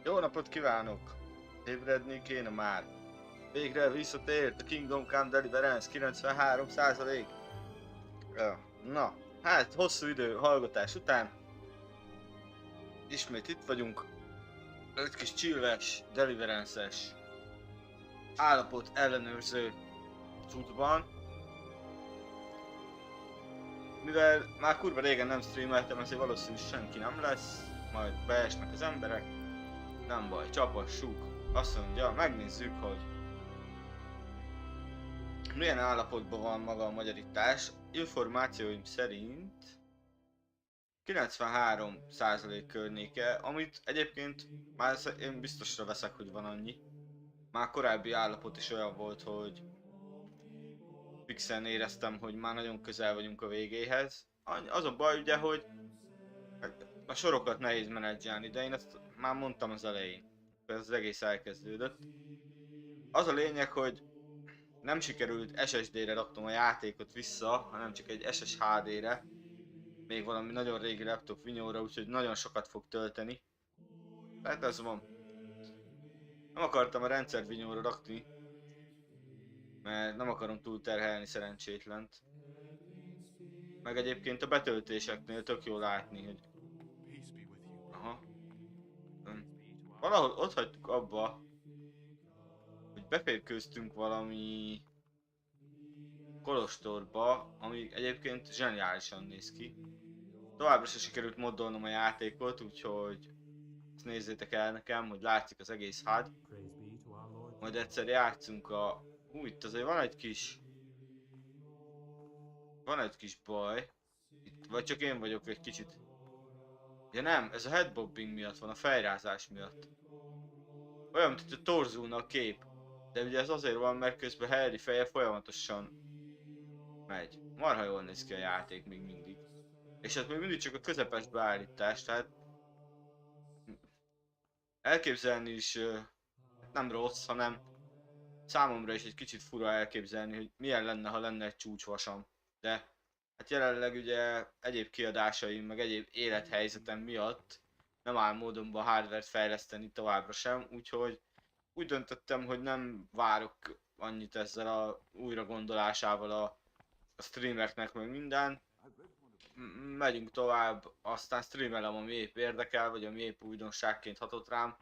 Jó napot kívánok! Ébredni kéne már. Végre visszatért a Kingdom Come Deliverance 93%. Na, hát hosszú idő hallgatás után ismét itt vagyunk. Egy kis chilles, Deliverance-es állapot ellenőrző cuccban. Mivel már kurva régen nem streameltem, ezért valószínűleg senki nem lesz. Majd beesnek az emberek. Nem baj, csapassuk. Azt mondja, megnézzük, hogy milyen állapotban van maga a magyarítás. Információim szerint 93% környéke, amit egyébként már én biztosra veszek, hogy van annyi. Már korábbi állapot is olyan volt, hogy fixen éreztem, hogy már nagyon közel vagyunk a végéhez. Az a baj ugye, hogy a sorokat nehéz menedzselni, de én ezt már mondtam az elején. Ez az egész elkezdődött. Az a lényeg, hogy nem sikerült SSD-re raknom a játékot vissza, hanem csak egy SSHD-re. Még valami nagyon régi laptop vinyóra, úgyhogy nagyon sokat fog tölteni. Tehát ez van. Nem akartam a rendszer vinyóra rakni, mert nem akarom túl terhelni szerencsétlent. Meg egyébként a betöltéseknél tök jó látni, hogy... Aha. Valahol ott hagytuk abba, hogy beférkőztünk valami kolostorba, ami egyébként zseniálisan néz ki. Továbbra sem sikerült moddolnom a játékot, úgyhogy ezt nézzétek el nekem, hogy látszik az egész HUD. Majd egyszer játszunk a... itt azért van egy kis... Van egy kis baj. Itt, vagy csak én vagyok egy kicsit... Ja nem, ez a headbobbing miatt van, a fejrázás miatt. Olyan, mint hogy a torzulna a kép. De ugye ez azért van, mert közben Harry feje folyamatosan megy. Marha jól néz ki a játék még mindig. És ez még mindig csak a közepes beállítás, tehát... Elképzelni is nem rossz, hanem számomra is egy kicsit fura elképzelni, hogy milyen lenne, ha lenne egy csúcsvasam. De hát jelenleg ugye egyéb kiadásaim, meg egyéb élethelyzetem miatt nem áll módonban a hardware-t fejleszteni továbbra sem, úgyhogy úgy döntöttem, hogy nem várok annyit ezzel a újra gondolásával a streamereknek meg minden. Megyünk tovább, aztán streamelem, ami épp érdekel, vagy ami épp újdonságként hatott rám.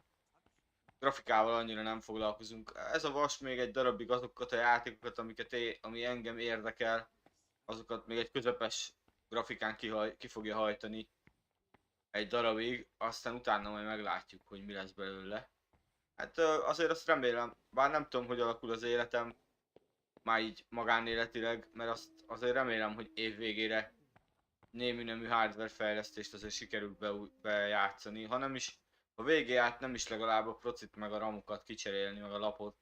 Grafikával annyira nem foglalkozunk. Ez a vas még egy darabig azokat a játékokat, ami engem érdekel, azokat még egy közepes grafikán ki fogja hajtani egy darabig, aztán utána majd meglátjuk, hogy mi lesz belőle. Hát azért azt remélem, bár nem tudom, hogy alakul az életem, már így magánéletileg, mert azt azért remélem, hogy év végére némi nemű hardware fejlesztést azért sikerült bejátszani, ha nem is a végéját, nem is legalább a procit meg a ramokat kicserélni, meg a lapot.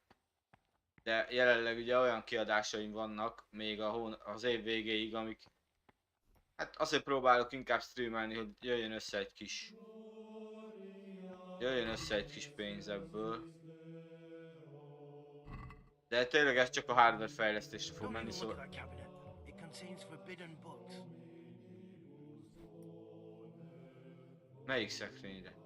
De jelenleg ugye olyan kiadásaim vannak még az év végéig, amik... Hát azért próbálok inkább streamelni, hogy jöjjön össze egy kis... Jöjjön össze egy kis pénz ebből. De tényleg ez csak a hardware fejlesztésre fog menni, szóval... Melyik szekrényre?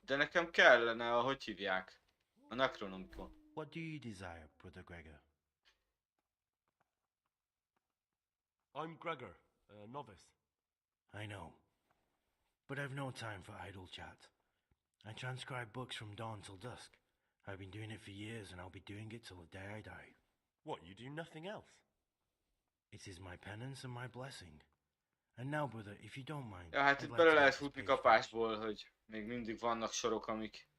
De nekem kellene, hogy hívják? A Necronomicon. What do you desire, Brother Gregor? I'm Gregor, a novice. I know, but I've no time for idle chat. I transcribe books from dawn till dusk. I've been doing it for years, and I'll be doing it till the day I die. What, you do nothing else? It is my penance and my blessing. And now, brother, if you don't mind, Ja, hát I'd itt like bele to lehet get this futni page kapásból, hogy még mindig vannak sorok, amik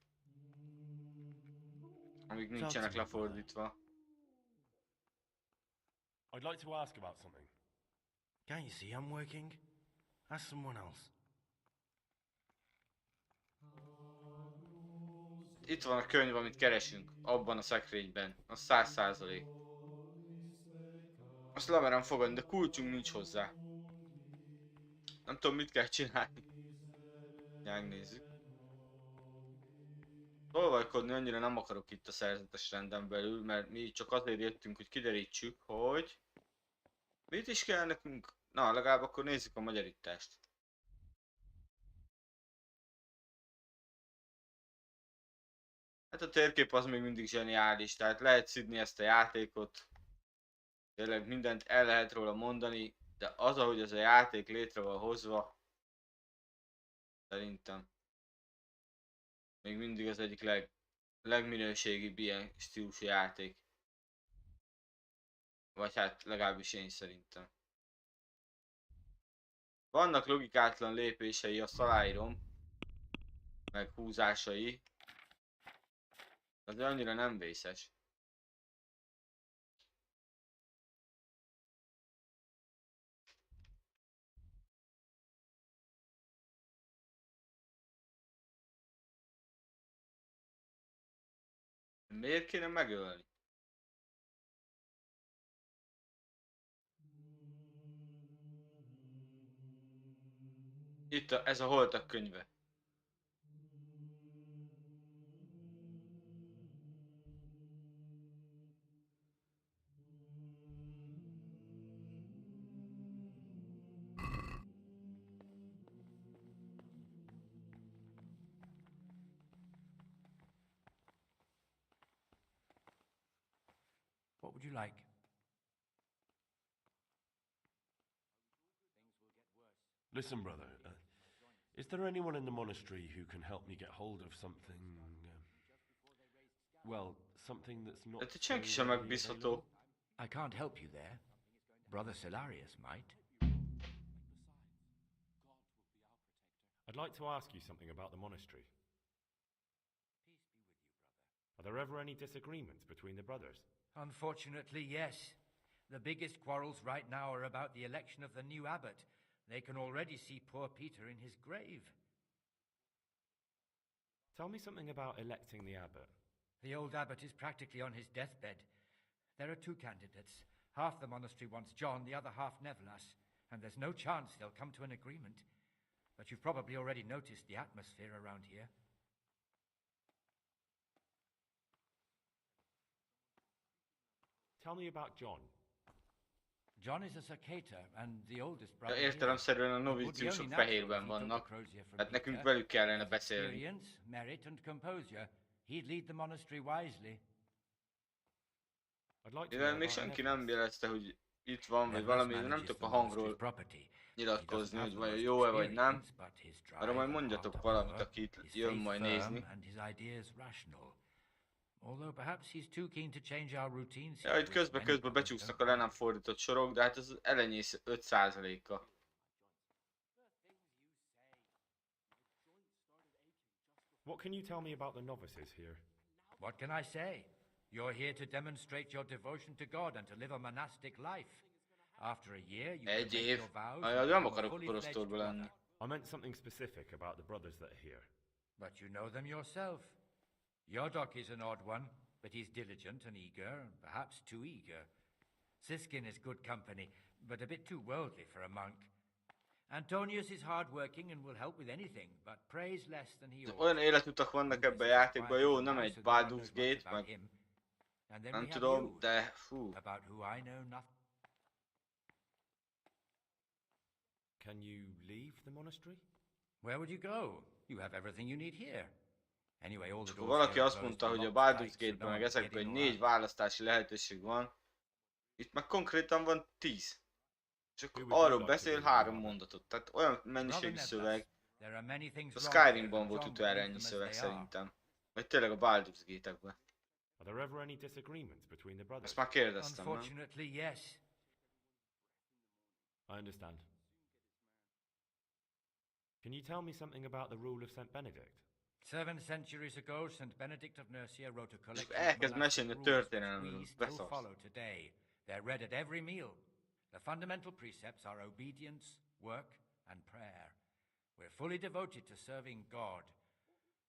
nincsenek lefordítva. I'd like to ask about something. Can't you see I'm working? Ask someone else. Itt van a könyv, amit keresünk, abban a szekrényben, az 100%. Azt lemerem fogadni, de kulcsunk nincs hozzá. Nem tudom, mit kell csinálni. Megnézzük. Tolvajkodni annyira nem akarok itt a szerzetes renden belül, mert mi csak azért jöttünk, hogy kiderítsük, hogy mit is kell nekünk. Na, legalább akkor nézzük a magyarítást. Hát a térkép az még mindig zseniális, tehát lehet szidni ezt a játékot. Tényleg mindent el lehet róla mondani, de az, ahogy ez a játék létre van hozva, szerintem még mindig az egyik legminőségibb ilyen stílusú játék. Vagy hát legalábbis én szerintem. Vannak logikátlan lépései, azt aláírom, meg húzásai, az annyira nem vészes. Miért kéne megölni? Itt ez a holtak könyve. What would you like? Listen, brother. Is there anyone in the monastery who can help me get hold of something? Well, something that's not. Hát itt senki so sem readily megbízható. available? I can't help you there. Brother Solarius might. I'd like to ask you something about the monastery. Are there ever any disagreements between the brothers? Unfortunately, yes. The biggest quarrels right now are about the election of the new abbot. They can already see poor Peter in his grave. Tell me something about electing the abbot. The old abbot is practically on his deathbed. There are two candidates. Half the monastery wants John, the other half Nevelas, and there's no chance they'll come to an agreement. But you've probably already noticed the atmosphere around here. Tell me about John. John is a Sacator, and the oldest Ja, brother here. értelemszerűen a It would be novíciusok only natural fehérben if he took the vannak. crozier from Hát nekünk Peter. velük kellene With beszélni. experience, merit, and composure, he'd lead the monastery wisely. I'd like to Mivel know még about senki Nevelas. nem jelezte, hogy itt van, vagy Nevelas valami, nem manages tudok the a monastery's hangról property. He doesn't nyilatkozni, have hogy the vajon most jó-e vagy nem. experience, but his drive Arra majd and mondjatok heart valamit, are aki itt pure, his jön faith majd firm, nézni. and his ideas rational. Although perhaps he's too keen to change our routines. Ja, itt közbe-közbe becsúsznak a le nem fordított sorok, de hát ez az elenyész 5%-a. What can you tell me about the novices here? What can I say? You're here to demonstrate your devotion to God and to live a monastic life. After a year, you can Egy make év. your vows Ah, and nem become a akarok fully korosztórba fledged lenni. brother. I meant something specific about the brothers that are here. But you know them yourself. Yodok is an odd one, but he's diligent and eager, perhaps too eager. Siskin is good company, but a bit too worldly for a monk. Antonius is hard-working and will help with anything, but prays less than he ought. Olyan életutak vannak ebben a játékban, jó, nem egy Baldur's Gate, meg nem tudom, de fú. About who I know nothing. Can you leave the monastery? Where would you go? You have everything you need here. Anyway, all the Csak doors valaki here are azt mondta, closed hogy and a locked Baldur's tight, so no Gate-ben meg one can ezekben get egy in or 4 out. választási lehetőség van. Itt meg konkrétan van 10. Csak Who would you arról like to beszél be the 3 abbot? mondatot. Tehát olyan Brother mennyiségű Nevelas, szöveg. there are many things A wrong here, Skyrimban and volt John utoljára believes ennyi them as szöveg they are. szerintem. Vagy tényleg a Baldur's Gate-ekben. Are there ever any disagreements between the brothers? Ezt már kérdeztem, nem? Unfortunately, yes. I understand. Can you tell me something about the rule of St. Benedict? 7 centuries ago, St. Benedict of Nursia wrote a collection elkezd of mesélni a monastic rules which történelemről, we still beszarsz. follow today. They're read at every meal. The fundamental precepts are obedience, work, and prayer. We're fully devoted to serving God.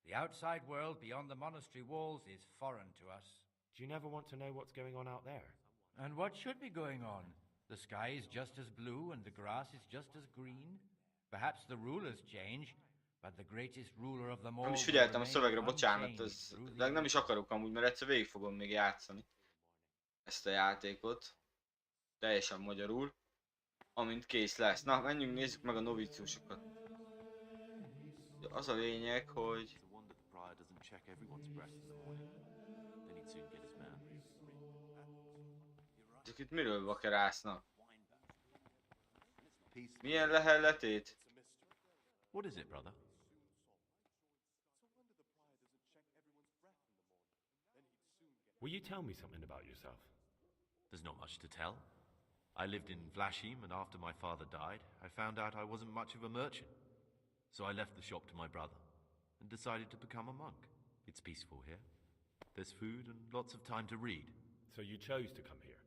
The outside world beyond the monastery walls is foreign to us. Do you never want to know what's going on out there? And what should be going on? The sky is just as blue and the grass is just as green. Perhaps the rulers change, but the greatest ruler of them all Nem is will figyeltem a remain szövegre, bocsánat, unchanged ez, through de the nem is akarok amúgy, mert egyszer végig fogom még játszani ezt a játékot. Teljesen magyarul. Amint kész lesz. Na, menjünk, nézzük meg a novíciusokat. Az a lényeg, hogy check everyone's breath in the morning. Then he'd soon get his man. Ezek itt miről vakerásznak? Peace. Milyen lehelletét? What is it, brother? Will you tell me something about yourself? There's not much to tell. I lived in Vlashim, and after my father died, I found out I wasn't much of a merchant. So I left the shop to my brother and decided to become a monk. It's peaceful here. There's food and lots of time to read. So you chose to come here?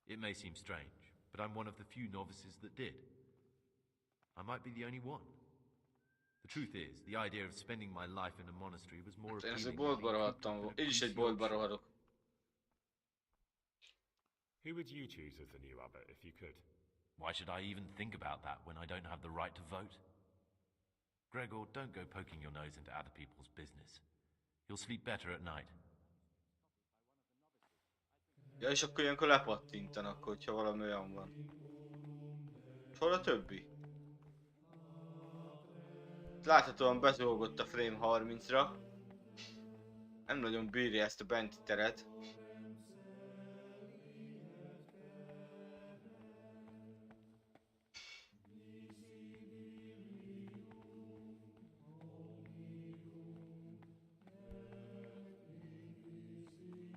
It may seem strange, but I'm one of the few novices that did. I might be the only one. The truth is, the idea of spending my life in a monastery was more Én appealing ezzel than boltba being rohadtam cooped volna. up in a Én is egy greasy boltba old shop. rohadok. Who would you choose as the new abbot if you could? Why should I even think about that when I don't have the right to vote? Gregor, don't go poking your nose into other people's business. You'll sleep better at night. Ja, és akkor ilyenkor lepattintanak, hogyha valami olyan van. És hol a többi? Láthatóan bezolgott a frame 30-ra. Nem nagyon bírja ezt a benti teret.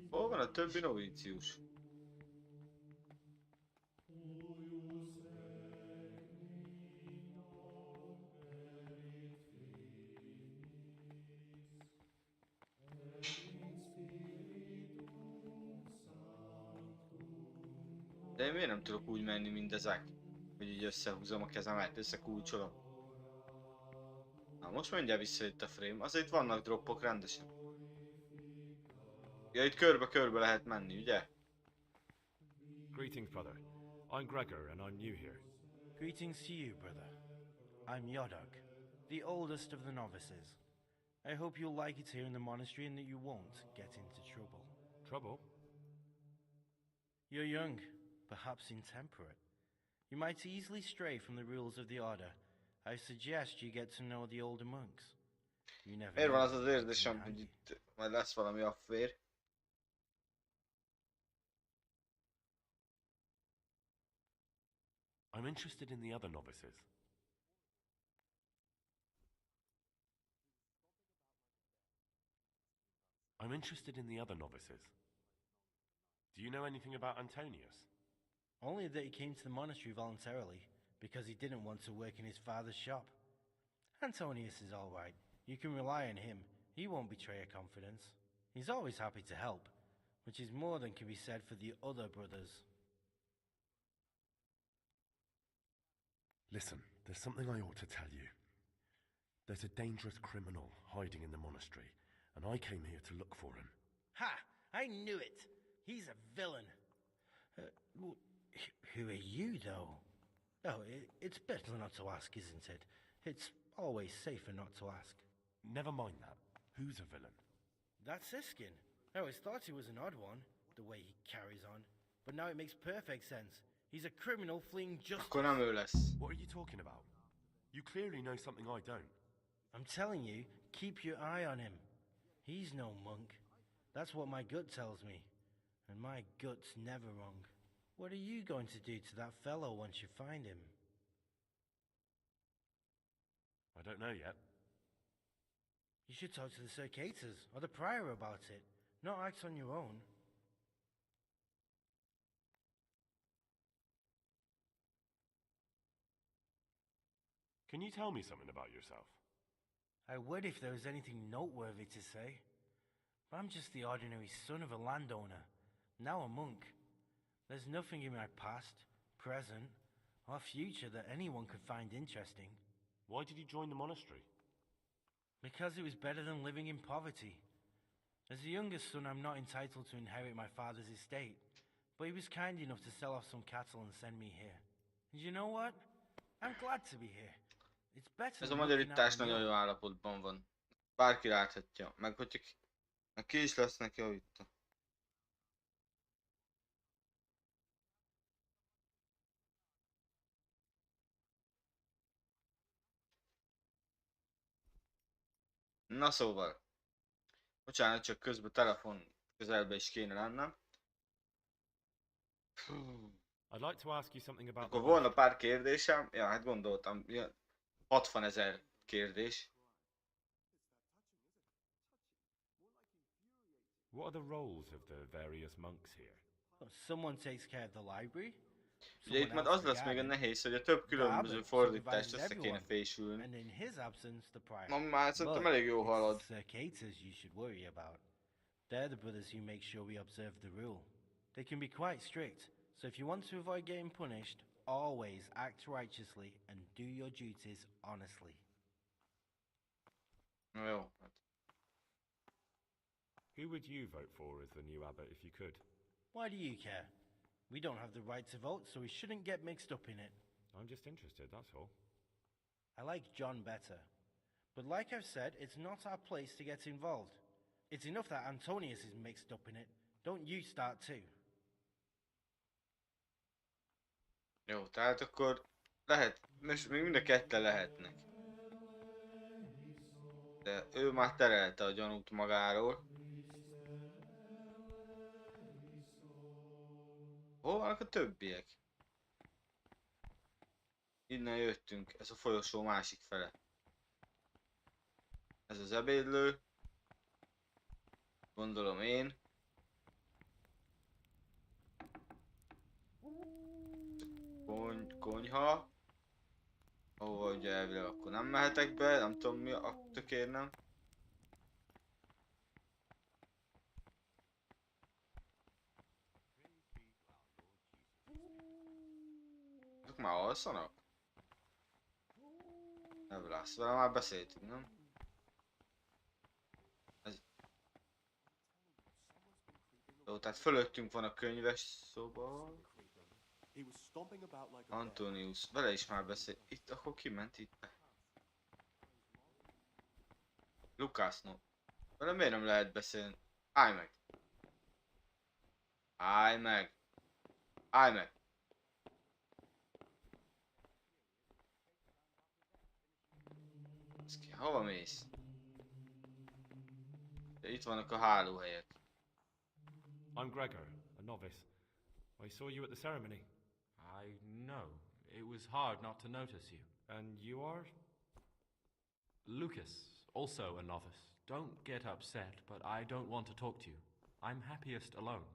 Hol van a többi novícius? De én miért nem tudok úgy menni, mint ezek? Hogy így összehúzom a kezemet, összekulcsolom. Na most mindjárt visszajött a frame, azért vannak droppok rendesen. Ja, itt körbe-körbe lehet menni, ugye? Greetings, brother. I'm Gregor, and I'm new here. Greetings to you, brother. I'm Yodak, the oldest of the novices. I hope you'll like it here in the monastery and that you won't get into trouble. Trouble? You're young, perhaps intemperate. You might easily stray from the rules of the order. I suggest you get to know the older monks. You never Miért van know az az what's in érzésem, handy. hogy itt majd lesz valami affér? I'm interested in the other novices. I'm interested in the other novices. Do you know anything about Antonius? Only that he came to the monastery voluntarily, because he didn't want to work in his father's shop. Antonius is all right. You can rely on him. He won't betray your confidence. He's always happy to help, which is more than can be said for the other brothers. Listen, there's something I ought to tell you. There's a dangerous criminal hiding in the monastery, and I came here to look for him. Ha! I knew it! He's a villain. Who are you, though? Oh, it's better not to ask, isn't it? It's always safer not to ask. Never mind that. Who's a villain? That's Siskin. I always thought he was an odd one, the way he carries on. But now it makes perfect sense. He's a criminal fleeing justice. Akkor nem ő lesz. What are you talking about? You clearly know something I don't. I'm telling you, keep your eye on him. He's no monk. That's what my gut tells me. And my gut's never wrong. What are you going to do to that fellow once you find him? I don't know yet. You should talk to the Circators or the Prior about it, not act on your own. Can you tell me something about yourself? I would if there was anything noteworthy to say. But I'm just the ordinary son of a landowner, now a monk. There's nothing in my past, present, or future that anyone could find interesting. Why did you join the monastery? Because it was better than living in poverty. As the youngest son, I'm not entitled to inherit my father's estate, but he was kind enough to sell off some cattle and send me here. And you know what? I'm glad to be here. It's better Ez a than looking magyarítás out on nagyon the jó állapotban van. Bárki láthatja. Meg hogyha ki is lesz neki javítta. Na szóval. Bocsánat, csak közben telefon közelbe is kéne lennem. Fú. I'd like to ask you something about Akkor the volna monastery. pár kérdésem. Ja, hát gondoltam. 60 000 kérdés. What are the roles of the various monks here? Someone takes care of the library. Ugye itt someone már else az the lesz még a garden, nehéz, hogy a több the különböző abbot fordítást supervises össze kéne everyone, fésülni. and in his absence, the prior. Na, már szerintem But elég jó halad. it's the caterers you should worry about. They're the brothers who make sure we observe the rule. They can be quite strict, so if you want to avoid getting punished, always act righteously and do your duties honestly. Na jó. Hát. Who would you vote for as the new abbot if you could? Why do you care? We don't have the right to vote, so we shouldn't get mixed up in it. I'm just interested, that's all. I like John better. But like I've said, it's not our place to get involved. It's enough that Antonius is mixed up in it. Don't you start too. Jó, tehát akkor lehet, most még mind a ketten lehetnek. De ő már terelte a gyanút magáról. Hol vannak a többiek? Innen jöttünk, ez a folyosó másik fele. Ez az ebédlő. Gondolom én. Konyha. Ahova ugye elvileg akkor nem mehetek be, nem tudom mi a tökér nem. Ők már alszanak? Nem lász, vele már beszéltünk, nem? Ez... Jó, tehát fölöttünk van a könyves szoba. Antonius, vele is már beszél. Itt, akkor kiment itt be. Lukásno. Vele miért nem lehet beszélni? Állj meg! Állj meg! Állj meg! Hova mész? De itt vannak a hálóhelyek. I'm Gregor, a novice. I saw you at the ceremony. I know. It was hard not to notice you. And you are? Lucas, also a novice. Don't get upset, but I don't want to talk to you. I'm happiest alone.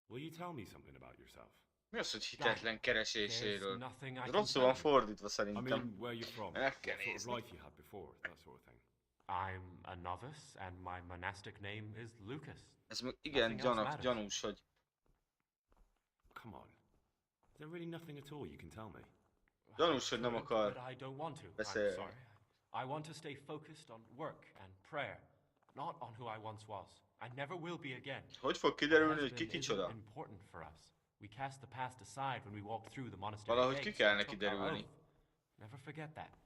Will you tell me something about yourself? Mi az, hogy hitetlen kereséséről? There's nothing I Ez can rosszul van tell you. fordítva I szerintem. mean, where you're from, Meg what kell sort of nézni. life you had before, that sort of thing. I'm a novice, and my monastic name is Lucas. Ez meg igen Nothing else matters. gyanús, hogy... Come on. Is there really nothing at all you can tell me? Gyanús, hogy nem But akar I don't want to. I'm beszélni. sorry. I want to stay focused on work and prayer, not on who I once was. I never will be again. Hogy fog My kiderülni, hogy ki husband isn't kicsoda? important for us. We cast the past aside when we walked through the monastery Valahogy ki gates and kellene took our kiderülni. oath. Never forget that.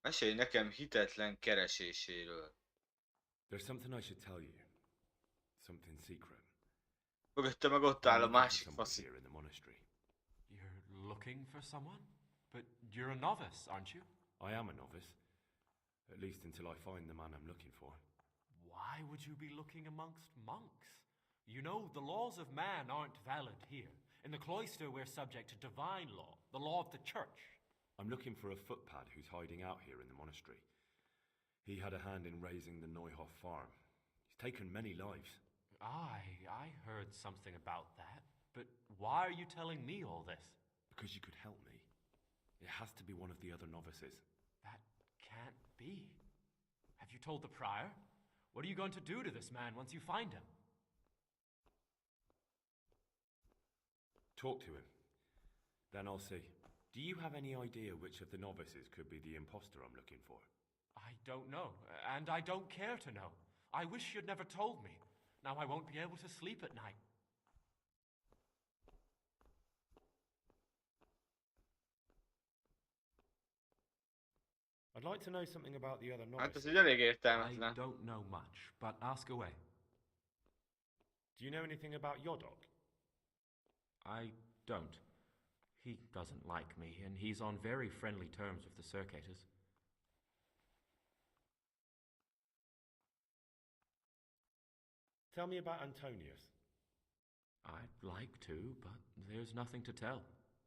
Mesélj nekem hitetlen kereséséről. There's something I should tell you. Something secret. Mögötte meg ott I'm áll a looking for másik someone faszi. here in the monastery. You're looking for someone? But you're a novice, aren't you? I am a novice. At least until I find the man I'm looking for. Why would you be looking amongst monks? You know, the laws of man aren't valid here. In the cloister, we're subject to divine law, the law of the church. I'm looking for a footpad who's hiding out here in the monastery. He had a hand in raising the Neuhoff farm. He's taken many lives. I heard something about that. But why are you telling me all this? Because you could help me. It has to be one of the other novices. That can't be. Have you told the prior? What are you going to do to this man once you find him? Talk to him. Then I'll see. Do you have any idea which of the novices could be the imposter I'm looking for? I don't know, and I don't care to know. I wish you'd never told me. Now I won't be able to sleep at night. I'd like to know something about the other Hát ez novices. egy elég I értelmetlen. don't know much, but ask away. Do you know anything about Yodok? I don't. He doesn't like me, and he's on very friendly terms with the Circators. Tell me about Antonius. I'd like to, but there's nothing to tell.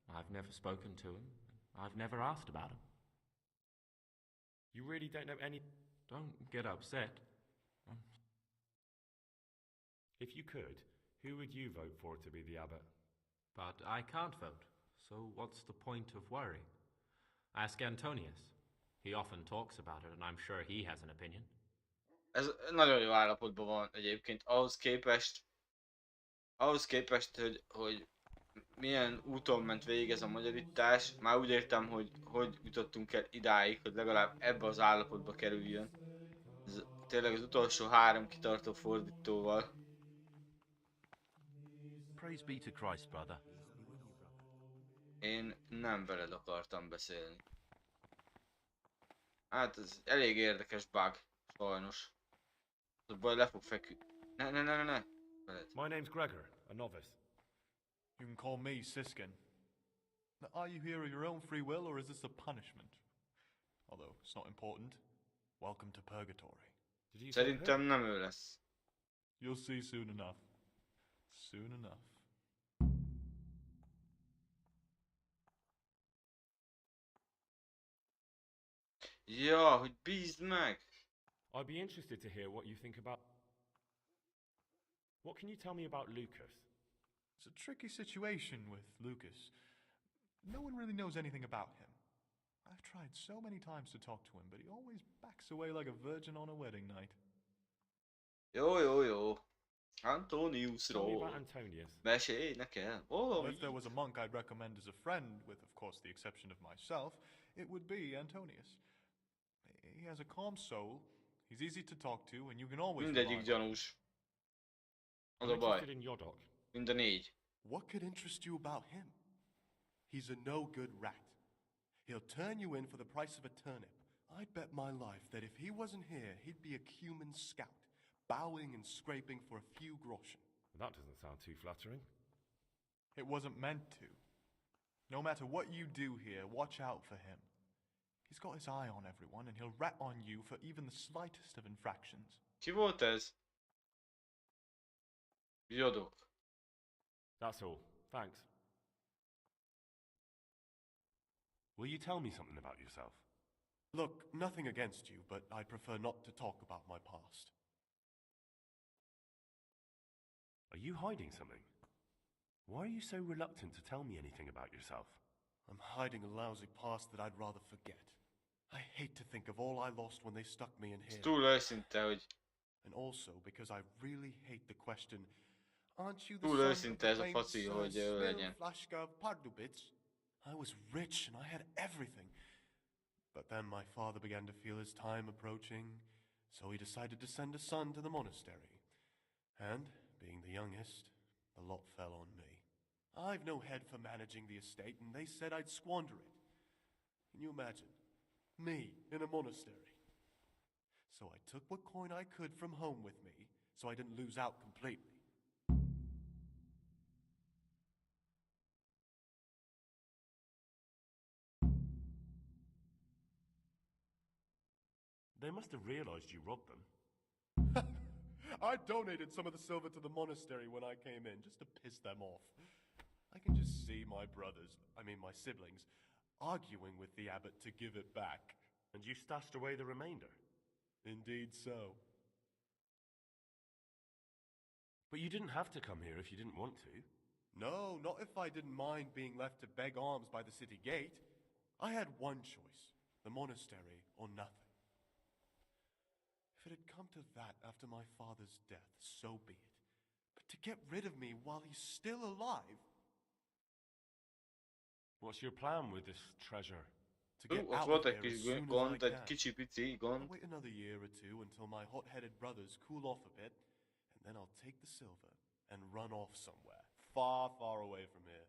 I've never spoken to him. I've never asked about him. You really don't know any... Don't get upset. If you could, who would you vote for to be the abbot? But I can't vote, so what's the point of worry? Ask Antonius. He often talks about it, and I'm sure he has an opinion. Ez nagyon jó állapotban van egyébként, ahhoz képest, hogy milyen úton ment végig ez a magyarítás, már úgy értem, hogy jutottunk el idáig, hogy legalább ebbe az állapotba kerüljön. Ez tényleg az utolsó 3 kitartó fordítóval. Praise be to Christ, brother. Én nem veled akartam beszélni. Hát ez elég érdekes bug, sajnos. Az baj le fog feküdni. Ne. Veled. My name's Gregor, a novice. You can call me Siskin. Now, are you here of your own free will, or is this a punishment? Although it's not important. Welcome to purgatory. Did you say Szerintem nem ő lesz. You'll see soon enough. Soon enough. Ja, hogy bízd meg! I'd be interested to hear what you think about... What can you tell me about Lucas? It's a tricky situation with Lucas. No one really knows anything about him. I've tried so many times to talk to him, but he always backs away like a virgin on a wedding night. Jó. Tell me about Antoniusról. Antonius. Mesélj nekem. Well, if there was a monk I'd recommend as a friend, with of course the exception of myself, it would be Antonius. He has a calm soul, he's easy to talk to, and you can always rely Mindegyik on him. gyanús. Az I'm a baj. interested in Yodok. Mind a 4. What could interest you about him? He's a no-good rat. He'll turn you in for the price of a turnip. I'd bet my life that if he wasn't here, he'd be a cumin scout, bowing and scraping for a few groschen. That doesn't sound too flattering. It wasn't meant to. No matter what you do here, watch out for him. He's got his eye on everyone, and he'll rat on you for even the slightest of infractions. Ki volt ez? Jodok. That's all. Thanks. Will you tell me something about yourself? Look, nothing against you, but I prefer not to talk about my past. Are you hiding something? Why are you so reluctant to tell me anything about yourself? I'm hiding a lousy past that I'd rather forget. I hate to think of all I lost when they stuck me in Ez here. túl őszinte, hogy... And also because I really hate the question, aren't you the Túl son of őszinte the ez a famous faci, Sir hogy ő legyen. Flashka of Pardubitz? I was rich and I had everything. But then my father began to feel his time approaching, so he decided to send a son to the monastery. And, being the youngest, the lot fell on me. I've no head for managing the estate, and they said I'd squander it. Can you imagine? Me, in a monastery. So I took what coin I could from home with me, so I didn't lose out completely. They must have realized you robbed them. I donated some of the silver to the monastery when I came in, just to piss them off. I can just see my my siblings, arguing with the abbot to give it back. And you stashed away the remainder? Indeed so. But you didn't have to come here if you didn't want to. No, not if I didn't mind being left to beg alms by the city gate. I had one choice, the monastery or nothing. If it had come to that after my father's death, so be it. But to get rid of me while he's still alive... What's your plan with this treasure? To get Ott out volt of egy here kis as soon as I gond, egy can. kicsi pici I'll gond. wait another year or two until my hot-headed brothers cool off a bit, and then I'll take the silver and run off somewhere, far, far away from here.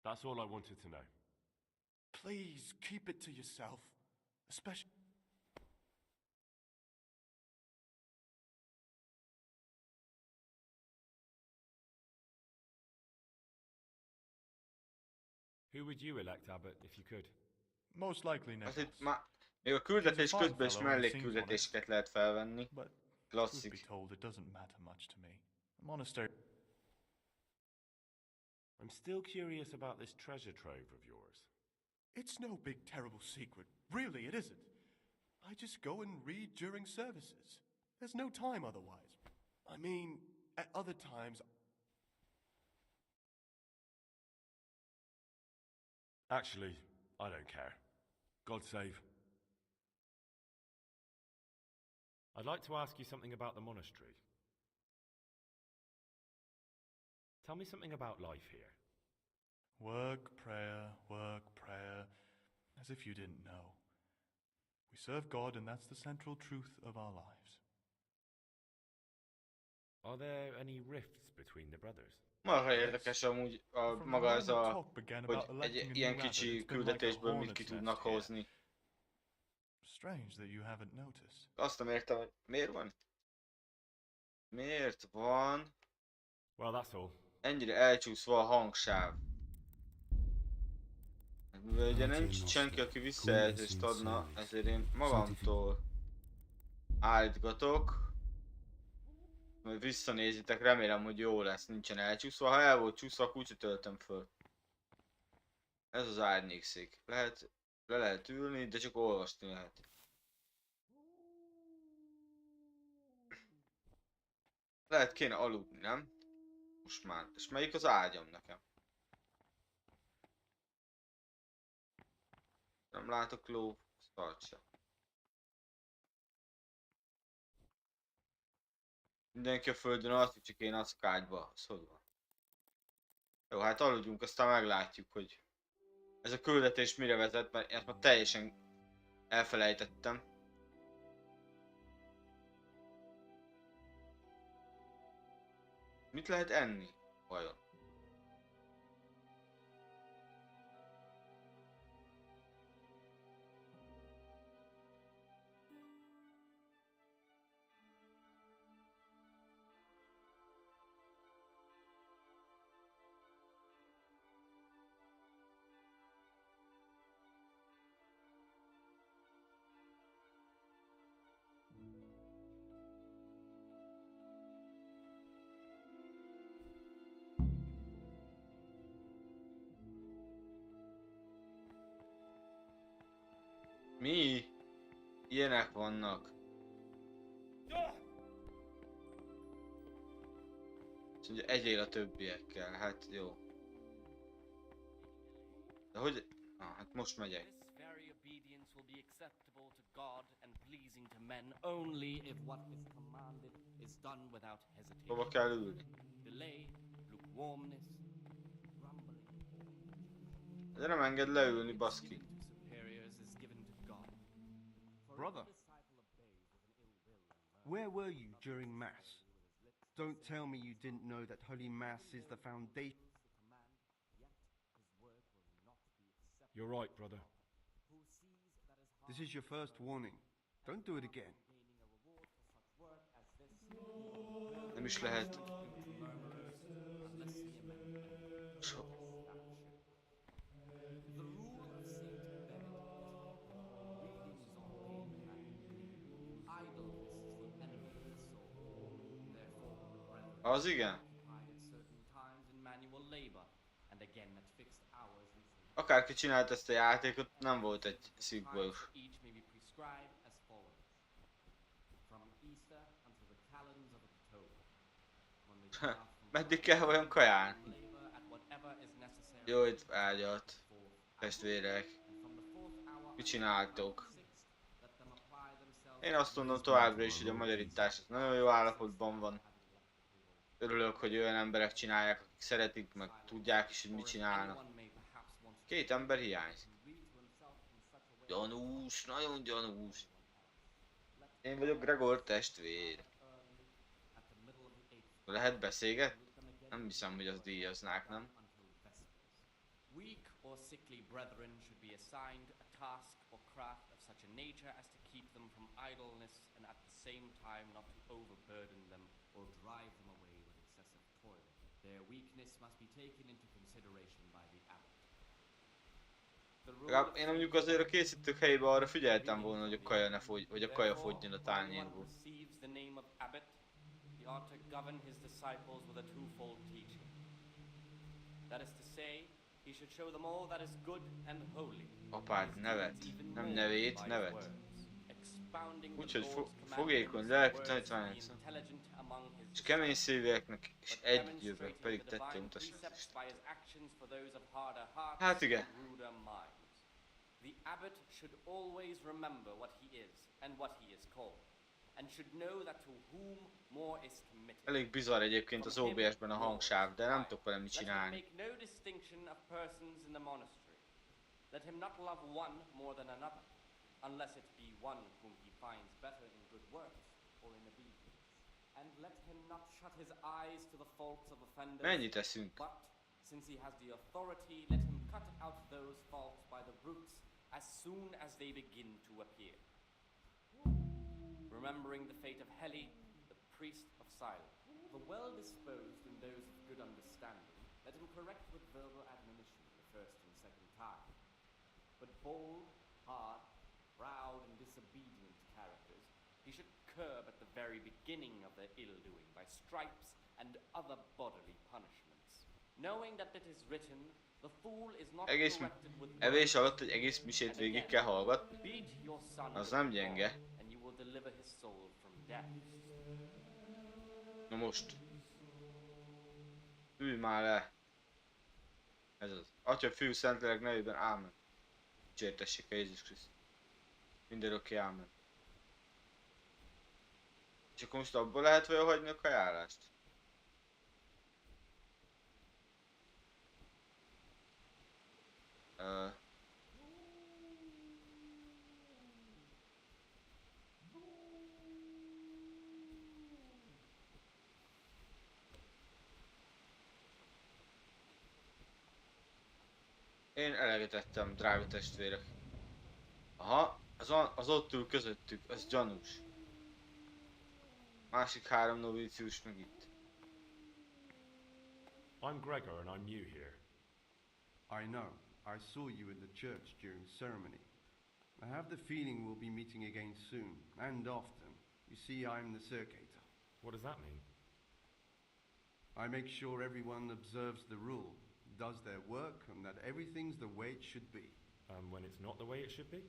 That's all I wanted to know. Please, keep it to yourself, especially... Who would you elect, Abbot, if you could? Most likely Hát Nicholas. itt már még a küldetés He's a fine közben is fellow and seems mellékküldetéseket lehet felvenni. But truth be Klasszik. told, it doesn't matter much to me. The monastery. I'm still curious about this treasure trove of yours. It's no big terrible secret. Really, it isn't. I just go and read during services. There's no time otherwise. I mean, at other times... Actually, I don't care. God save. I'd like to ask you something about the monastery. Tell me something about life here. Work, prayer, as if you didn't know. We serve God, and that's the central truth of our lives. Are there any rifts between the brothers? Marha érdekes amúgy From maga the ez moment a, talk began hogy about electing egy a ilyen new abbot, kicsi it's been like a küldetésből mit hornet's ki nest tudnak here. hozni. Strange that you haven't noticed. Azt nem értem, hogy miért van? Miért van Well, that's all. ennyire elcsúszva a hangsáv? Mivel ugye nincs itt senki, aki visszajelzést adna, ezért én magamtól állítgatok. Majd visszanézitek, remélem, hogy jó lesz, nincsen elcsúszva. Ha el volt csúszva, akkor úgyse töltöm föl. Ez az árnyékszék. Le lehet ülni, de csak olvasni lehet. Lehet kéne aludni, nem? Most már. És melyik az ágyam nekem? Nem látok ló, szart se. Mindenki a földön alszik, csak én alszok ágyba. Ez hogy van? Jó, hát aludjunk, aztán meglátjuk, hogy ez a küldetés mire vezet, mert ezt már teljesen elfelejtettem. Mit lehet enni? Vajon? Mi? Ilyenek vannak. Azt mondja, egyél a többiekkel, hát jó. De hogy... hát most megyek. This very obedience will be acceptable to God and pleasing to men only if what is commanded is done without hesitation. Hova kell ülni? Delay, lukewarmness, grumbling. De nem enged leülni, baszki. To superiors is given to God. Brother, where were you during Mass? Don't tell me you didn't know that Holy Mass is the foundation. You're right, brother. This is your first warning. Don't do it again. Nem is lehet. So. Az igen. Akárki csinált ezt a játékot, nem volt egy szívbajos. Meddig kell olyan kaján? Jó, itt ágyat. Testvérek. Mit csináltok? Én azt mondom továbbra is, hogy a magyarítás nagyon jó állapotban van. Örülök, hogy olyan emberek csinálják, akik szeretik, meg tudják is, hogy mit csinálnak. 2 ember hiányzik. Gyanús, nagyon gyanús. Én vagyok Gregor testvér. Lehet beszélgetni? Nem hiszem, hogy az díjaznák, nem? Weak or sickly brethren should be assigned a task or craft of such a nature as to keep them from idleness and at the same time not to overburden them or drive them away with excessive toil. Their weakness must be taken into consideration by the abbot. Legalább én mondjuk azért a készítők helyébe arra figyeltem volna, hogy a kaja ne fogy, hogy a kaja fogjon a tányérból. He ought to govern his disciples with a twofold teaching. That is to say, he should show them all that is good and holy. Apád nevet, nem nevét, nevet. Úgyhogy fogékony lelkű tanítványok, és kemény szívűeknek, és együttjövőek pedig tette utasítást. Hát igen. The abbot should always remember what he is and what he is called, and should know that to whom more is committed. Elég bizarr egyébként az OBS-ben a hangsáv, de nem tudok vele mit csinálni. Let him make no distinction of persons in the monastery. Let him not love one more than another, unless it be one whom he finds better in good works or in obedience. And let him not shut his eyes to the faults of offenders. Mennyit eszünk? But since he has the authority, let him cut out those faults by the roots as soon as they begin to appear. Remembering the fate of Heli, the priest of silence. The well-disposed and those of good understanding, let him correct with verbal admonition the first and second time. But bold, hard, proud and disobedient characters he should curb at the very beginning of their ill-doing by stripes and other bodily punishments. Knowing that it is written, the fool is not corrected with evés alatt egy egész misét végig kell hallgatni. beat your son Az nem gyenge. and you will deliver his soul from death. Na most. Ülj már le. Ez az. Atya, Fiú, Szentlélek nevében, ámen. Dicsértessék a Jézus Krisztus. Mindörökké, ámen. És akkor most abból lehet vajon hagyni a kajálást? Én eleget ettem, drága testvérek. Aha, az ott ül közöttük, az gyanús. Másik 3 novícius meg itt. I'm Gregor and I'm new here. I know. I saw you in the church during ceremony. I have the feeling we'll be meeting again soon, and often. You see, I'm the circator. What does that mean? I make sure everyone observes the rule, does their work, and that everything's the way it should be. When it's not the way it should be?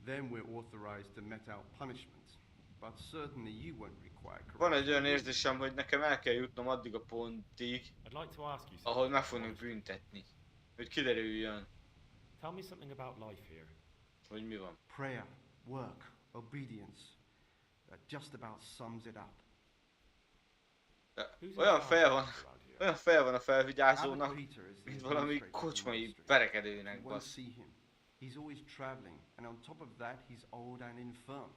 Then we're authorized to mete out punishments. But certainly you won't require correction. Van egy olyan érzésem, hogy nekem el kell jutnom addig a pontig, I'd like to ask you something. ahol meg fognak büntetni. Hogy kiderüljön, Tell me something about life here. hogy mi van. Prayer, work, obedience. That just about sums it up. De Who's in olyan charge feje van, around here? olyan feje van a felvigyázónak, Abbot Peter is the mint valami administrator of the kocsmai monastery. verekedőnek, You won't bassz. see him. He's always traveling, and on top of that, he's old and infirm.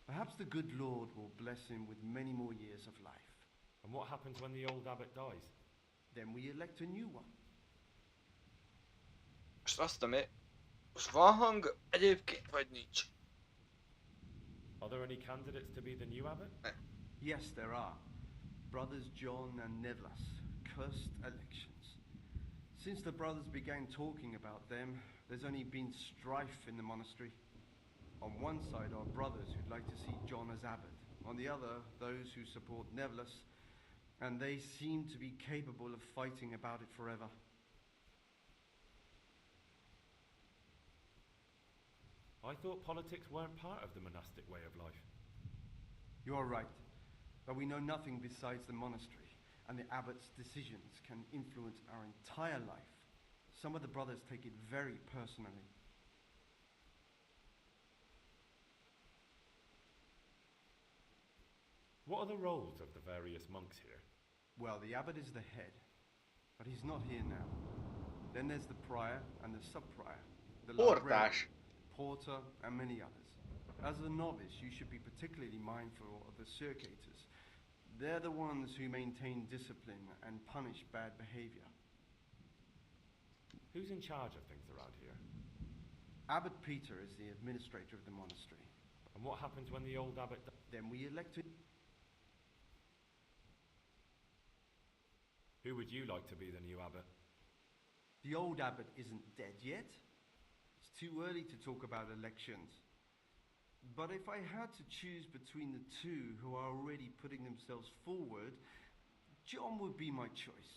Perhaps the good Lord will bless him with many more years of life. And what happens when the old abbot dies? Then we elect a new one. Most azt most van hang egyébként, vagy nincs? Are there any candidates to be the new abbot? Yes, there are. Brothers John and Nevlas, cursed elections. Since the brothers began talking about them, there's only been strife in the monastery. On one side are brothers who'd like to see John as abbot. On the other, those who support Nevlas, and they seem to be capable of fighting about it forever. I thought politics weren't part of the monastic way of life. You are right, but we know nothing besides the monastery, and the abbot's decisions can influence our entire life. Some of the brothers take it very personally. What are the roles of the various monks here? Well, the abbot is the head, but he's not here now. Then there's the prior and the sub-prior, the librarian, Portás. porter, and many others. As a novice, you should be particularly mindful of the circators. They're the ones who maintain discipline and punish bad behavior. Who's in charge of things around here? Abbot Peter is the administrator of the monastery. And what happens when the old abbot dies? Then we elect a... Who would you like to be the new abbot? The old abbot isn't dead yet, too early to talk about elections. But if I had to choose between the two who are already putting themselves forward, John would be my choice.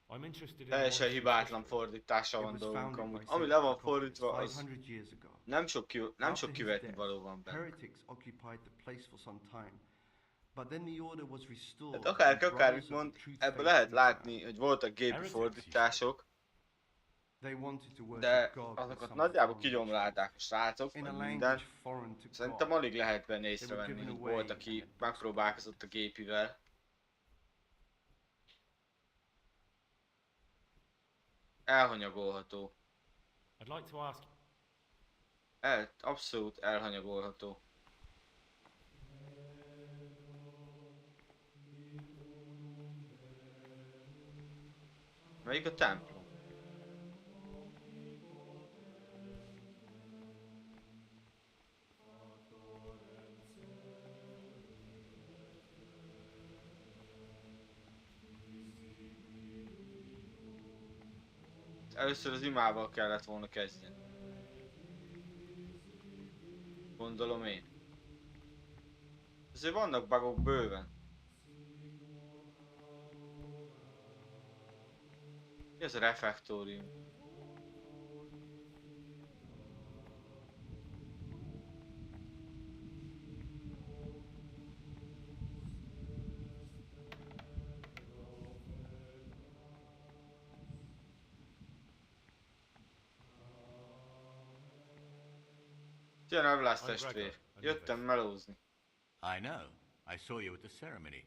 I'm interested in the Teljesen monastery's hibátlan history. fordítással It van was dolgunk founded amúgy. by Ami Saint le van Procopius fordítva, az 500 years ago. nem sok After his kivetni death, való van benne. heretics occupied the place for some time. But then the order was restored. Hát akárki and akármit brothers of mond, the truth ebből faith lehet returned. látni, hogy voltak gépi Heretics, fordítások, They wanted to worship de God with azokat some nagyjából foreign kigyomlálták a srácok, in a meg language minden. foreign to Szerintem God. alig lehet benne They were észrevenni, given hogy away volt, and aki the books megpróbálkozott a gépivel. Elhanyagolható. I'd like to ask. Abszolút elhanyagolható. Melyik a templom? Először az imával kellett volna kezdeni. Gondolom én. Azért vannak bugok bőven. Mi az a refektórium? Szia, Nevlász testvér! Jöttem melózni. I know. I saw you at the ceremony.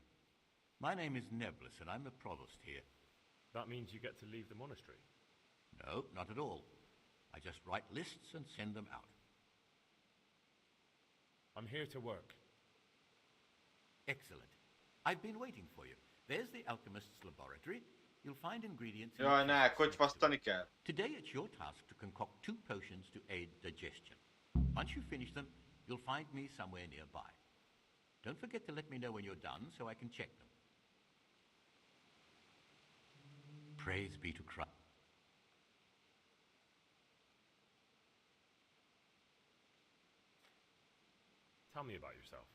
My name is Nebulus, and I'm the provost here. That means you get to leave the monastery. No, not at all. I just write lists and send them out. I'm here to work. Excellent. I've been waiting for you. There's the alchemist's laboratory. You'll find ingredients in Jaj, the ne, chests next to kocsmasztani it. kell. Today it's your task to concoct 2 potions to aid digestion. Once you finish them, you'll find me somewhere nearby. Don't forget to let me know when you're done so I can check them. Praise be to Christ. Tell me about yourself.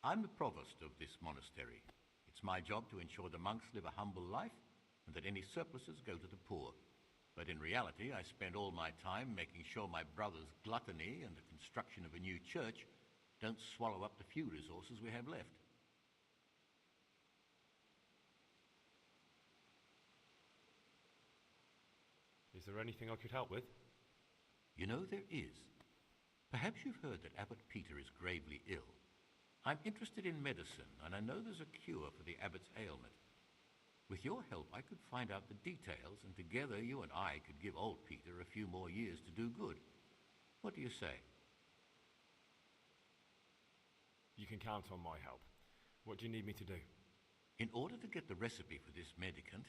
I'm the provost of this monastery. It's my job to ensure the monks live a humble life and that any surpluses go to the poor. But in reality, I spend all my time making sure my brother's gluttony and the construction of a new church don't swallow up the few resources we have left. Is there anything I could help with? You know, there is. Perhaps you've heard that Abbot Peter is gravely ill. I'm interested in medicine, and I know there's a cure for the abbot's ailment. With your help, I could find out the details, and together you and I could give old Peter a few more years to do good. What do you say? You can count on my help. What do you need me to do? In order to get the recipe for this medicament,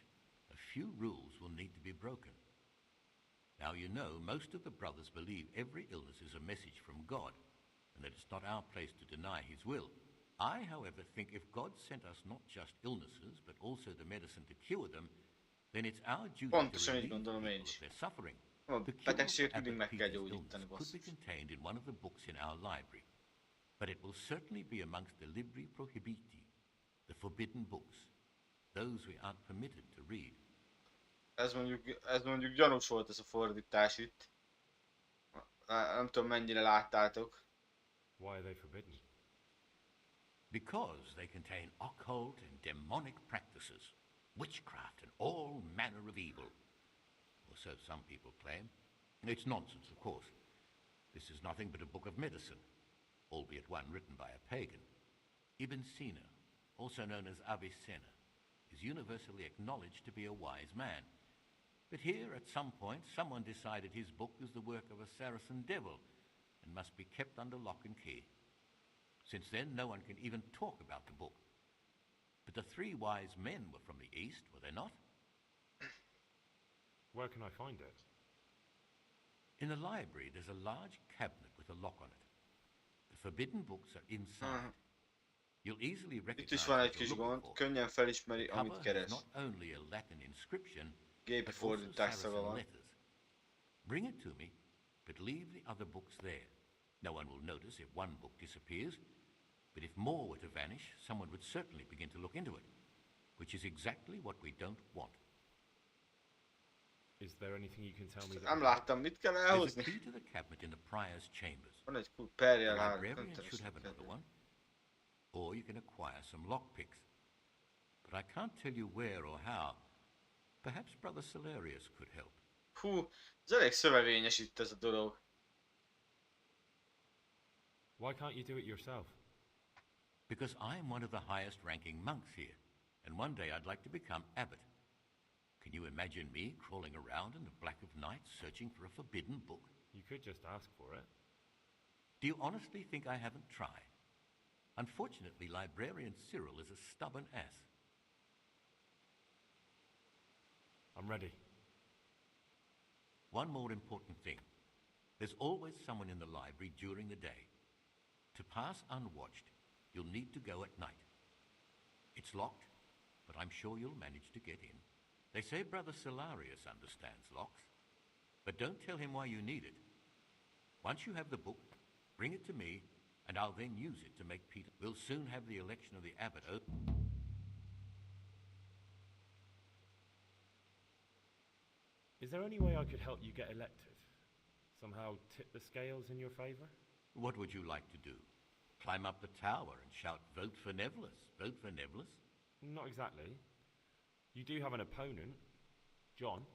a few rules will need to be broken. Now, you know, most of the brothers believe every illness is a message from God, and that it's not our place to deny his will. I, however, think if God sent us not just illnesses, but also the medicine to cure them, then it's our duty Pontosan to így relieve gondolom én people is. of their suffering. A The cure for betegséget mindig Abbot meg kell Peter's gyógyítani, illness could be basszus. contained in one of the books in our library, but it will certainly be amongst the libri prohibiti, the forbidden books, those we aren't permitted to read. Ez mondjuk gyanús volt ez a fordítás itt. Nem tudom mennyire láttátok. Why are they forbidden? Because they contain occult and demonic practices, witchcraft and all manner of evil. Or so some people claim. It's nonsense, of course. This is nothing but a book of medicine, albeit one written by a pagan. Ibn Sina, also known as Avicenna, is universally acknowledged to be a wise man. But here, at some point, someone decided his book was the work of a Saracen devil and must be kept under lock and key. Since then, no one can even talk about the book. But the 3 wise men were from the East, were they not? Where can I find it? In the library, there's a large cabinet with a lock on it. The forbidden books are inside. You'll easily Itt recognize is van egy what kis you're looking gond, for. könnyen felismeri, The amit cover keres. has not only a Latin inscription, gépi but also fordítás szaga Saracen van. letters. Bring it to me, but leave the other books there. No one will notice if one book disappears, but if more were to vanish, someone would certainly begin to look into it, which is exactly what we don't want. Is there anything you can tell me that Nem would help? láttam, mit kell There's a elhozni. key to the cabinet in the prior's chambers. Van egy The perjel három librarian should könyvteres. have another one, or you can acquire some lockpicks. But I can't tell you where or how. Perhaps Brother Salarius could help. Hú, ez elég szövevényes itt ez a dolog. Why can't you do it yourself? Because I am one of the highest ranking monks here, and one day I'd like to become abbot. Can you imagine me crawling around in the black of night searching for a forbidden book? You could just ask for it. Do you honestly think I haven't tried? Unfortunately, Librarian Cyril is a stubborn ass. I'm ready. One more important thing. There's always someone in the library during the day. To pass unwatched, you'll need to go at night. It's locked, but I'm sure you'll manage to get in. They say Brother Salarius understands locks, but don't tell him why you need it. Once you have the book, bring it to me, and I'll then use it to make Peter. We'll soon have the election of the abbot open. Is there any way I could help you get elected? Somehow tip the scales in your favor? What would you like to do? Climb up the tower and shout, "Vote for Nevillus, vote for Nevillus"? Not exactly. You do have an opponent, John.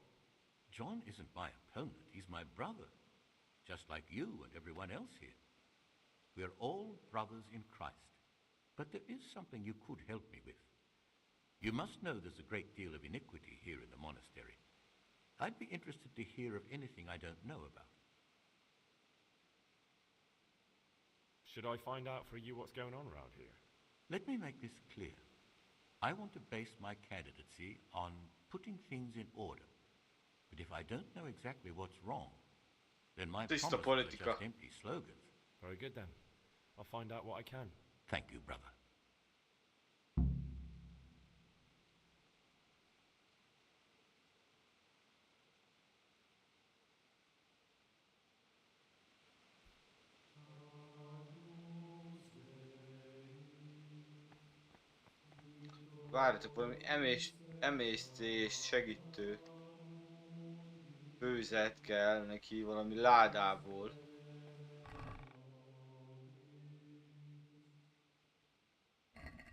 John isn't my opponent, he's my brother. Just like you and everyone else here. We're all brothers in Christ. But there is something you could help me with. You must know there's a great deal of iniquity here in the monastery. I'd be interested to hear of anything I don't know about. Should I find out for you what's going on around here? Let me make this clear. I want to base my candidacy on putting things in order. But if I don't know exactly what's wrong, then my Tiszta promises are politika. just empty slogans. Very good then. I'll find out what I can. Thank you, brother. Várjatok, valami emésztést segítő főzet kell neki valami ládából.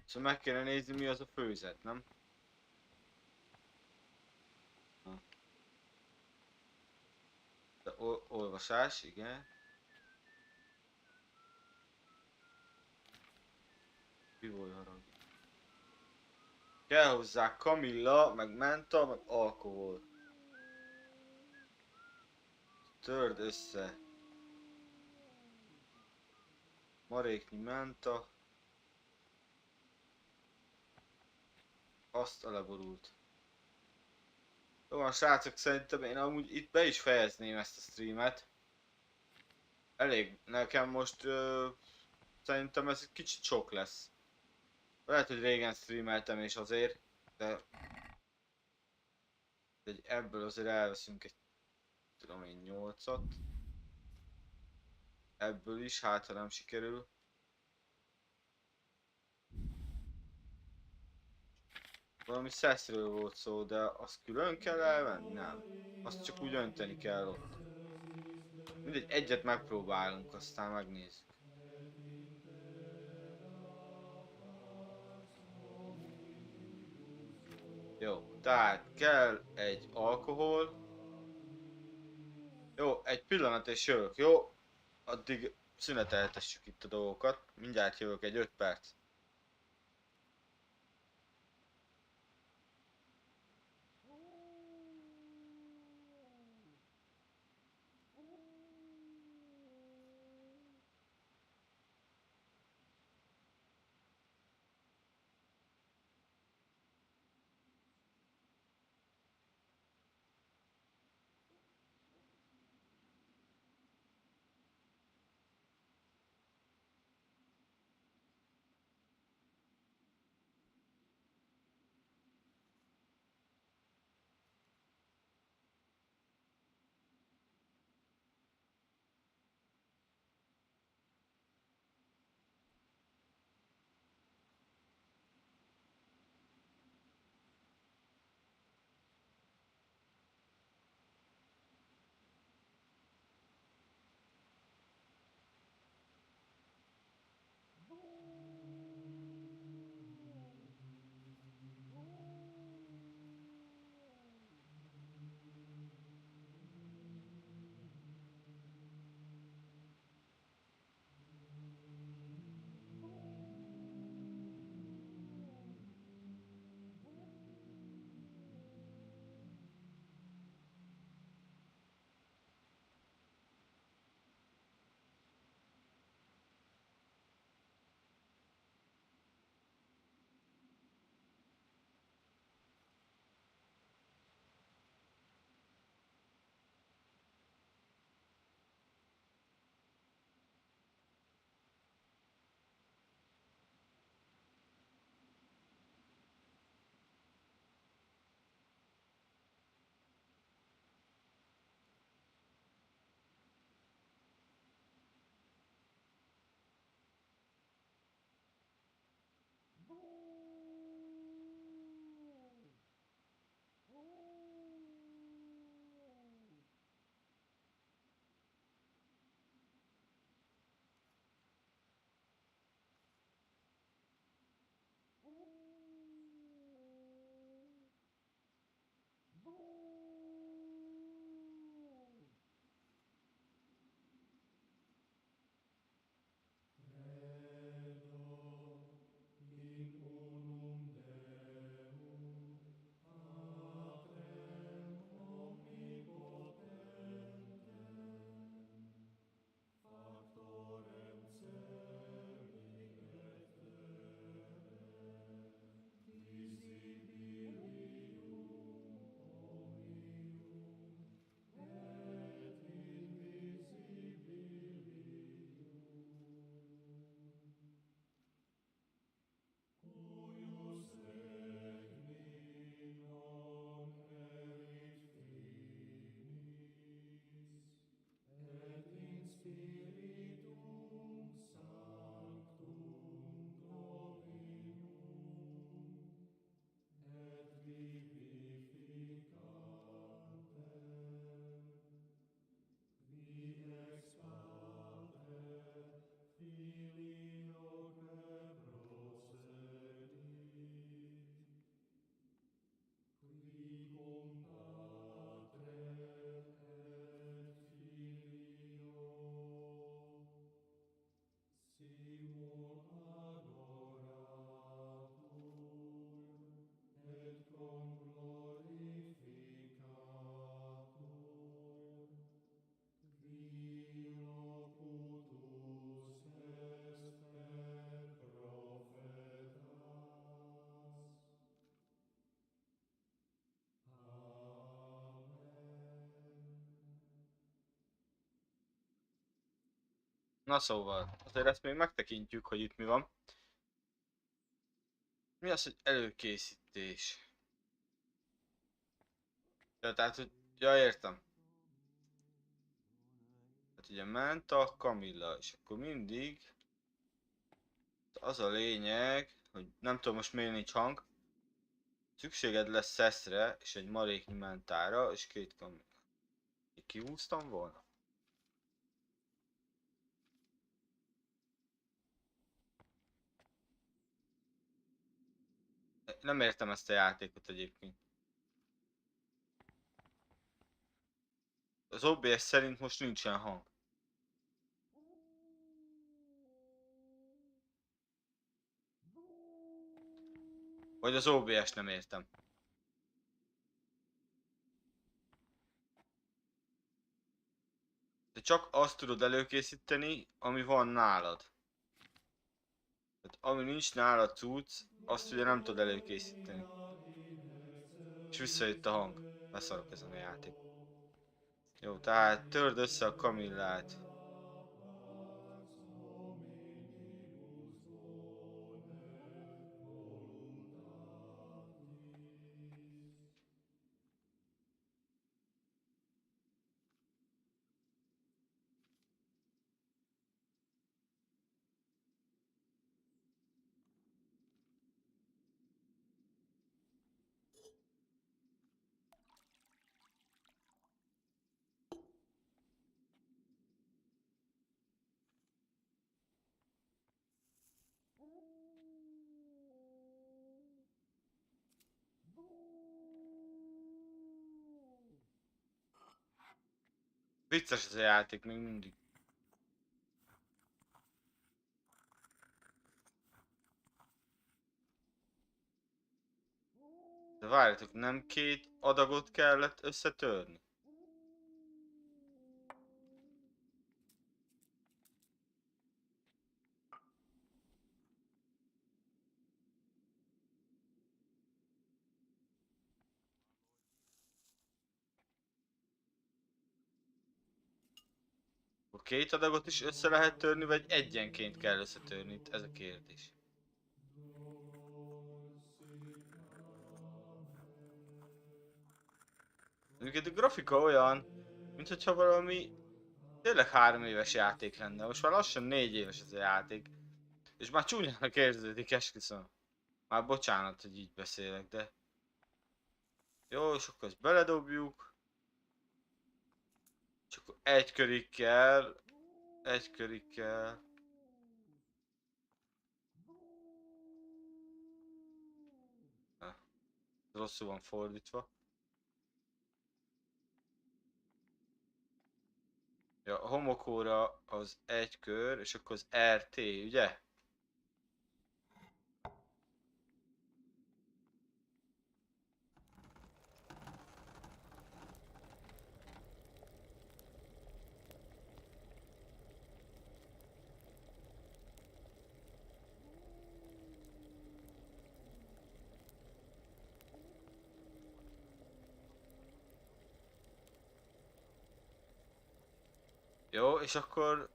Szóval meg kéne nézni, mi az a főzet, nem? De olvasás, igen. Pivolj harag. Kell hozzá kamilla, meg menta, meg alkohol. Törd össze. Maréknyi menta. Azt a leborult. Jó van srácok, szerintem én amúgy itt be is fejezném ezt a streamet. Elég, nekem most szerintem ez egy kicsit sok lesz. Lehet, hogy régen streameltem és azért, de ebből azért elveszünk egy, tudom én, 8-at. Ebből is, hát ha nem sikerül. Valami szeszről volt szó, de azt külön kell elvenni? Nem. Azt csak úgy önteni kell ott. Mindegy, egyet megpróbálunk, aztán megnézzük. Jó, tehát kell egy alkohol. Jó, egy pillanat és jövök, jó? Addig szüneteltessük itt a dolgokat. Mindjárt jövök, egy 5 perc. Na szóval, azért ezt még megtekintjük, hogy itt mi van. Mi az, hogy előkészítés? Ja, tehát, hogy... Ja, értem. Hát ugye ment a Kamilla, és akkor mindig... Az a lényeg, hogy nem tudom most miért nincs hang. Szükséged lesz szeszre, és egy maréknyi mentára, és 2 Kamilla. Kihúztam volna? Nem értem ezt a játékot egyébként. Az OBS szerint most nincsen hang. Vagy az OBS nem értem. De csak azt tudod előkészíteni, ami van nálad. Tehát ami nincs nálad cucc, azt ugye nem tudod előkészíteni. És visszajött a hang. Beszarok ezen a játék. Jó, tehát törd össze a Kamillát. Vicces ez a játék még mindig. De várjatok, nem 2 adagot kellett összetörni? A 2 adagot is össze lehet törni, vagy egyenként kell összetörni? Itt ez a kérdés. Egyébként a grafika olyan, mintha valami tényleg 3 éves játék lenne. Most már lassan 4 éves ez a játék. És már csúnyának érződik, esküszöm. Már bocsánat, hogy így beszélek, de... Jó, és akkor ezt beledobjuk. Csak akkor egy körig kell. Egy körig kell. Rosszul van fordítva. Ja, a homokóra az egy kör, és akkor az RT, ugye? Jó, és akkor...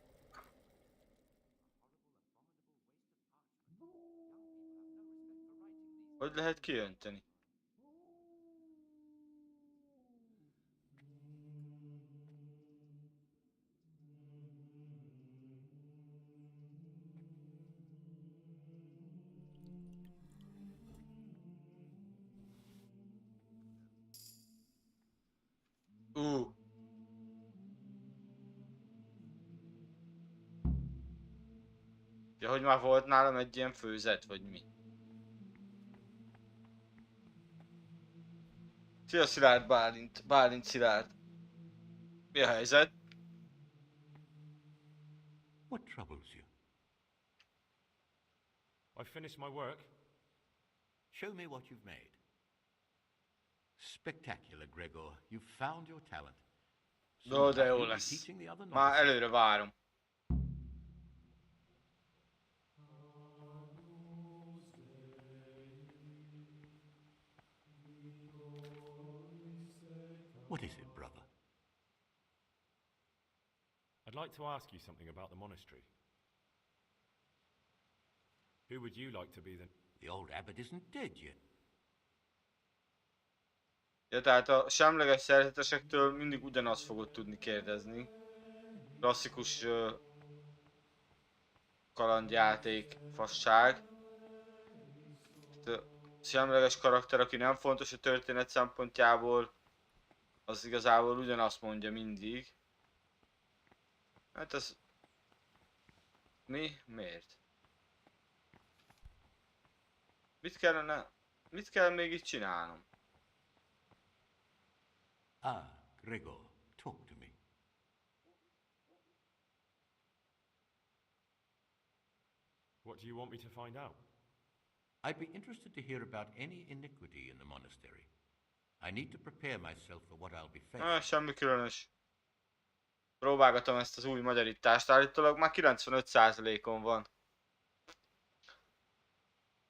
Hogy lehet kiönteni? Ja, hogy már volt nálam egy ilyen főzet, vagy mi? Szia Szilárd Bálint, Bálint Szilárd. Mi a helyzet? What troubles you? I finished my work. Show me what you've made. Spectacular, Gregor. You've found your talent. No, de jó you'll be lesz. teaching the other Már novices. előre várom. What is it, brother? I'd like to ask you something about the monastery. Who would you like to be the... The old abbot isn't dead yet. Ja, tehát a semleges szerzetesektől mindig ugyanazt fogod tudni kérdezni. Klasszikus kalandjáték, fasság. Tehát, semleges karakter, aki nem fontos a történet szempontjából, az igazából ugyanazt mondja mindig. Hát ez... Mi? Miért? Mit kell még itt csinálnom? Ah, Gregor, talk to me. What do you want me to find out? I'd be interested to hear about any iniquity in the monastery. I need to prepare myself for what I'll be facing. Semmi különös. Próbálgatom ezt az új magyarítást, állítólag már 95%-on van.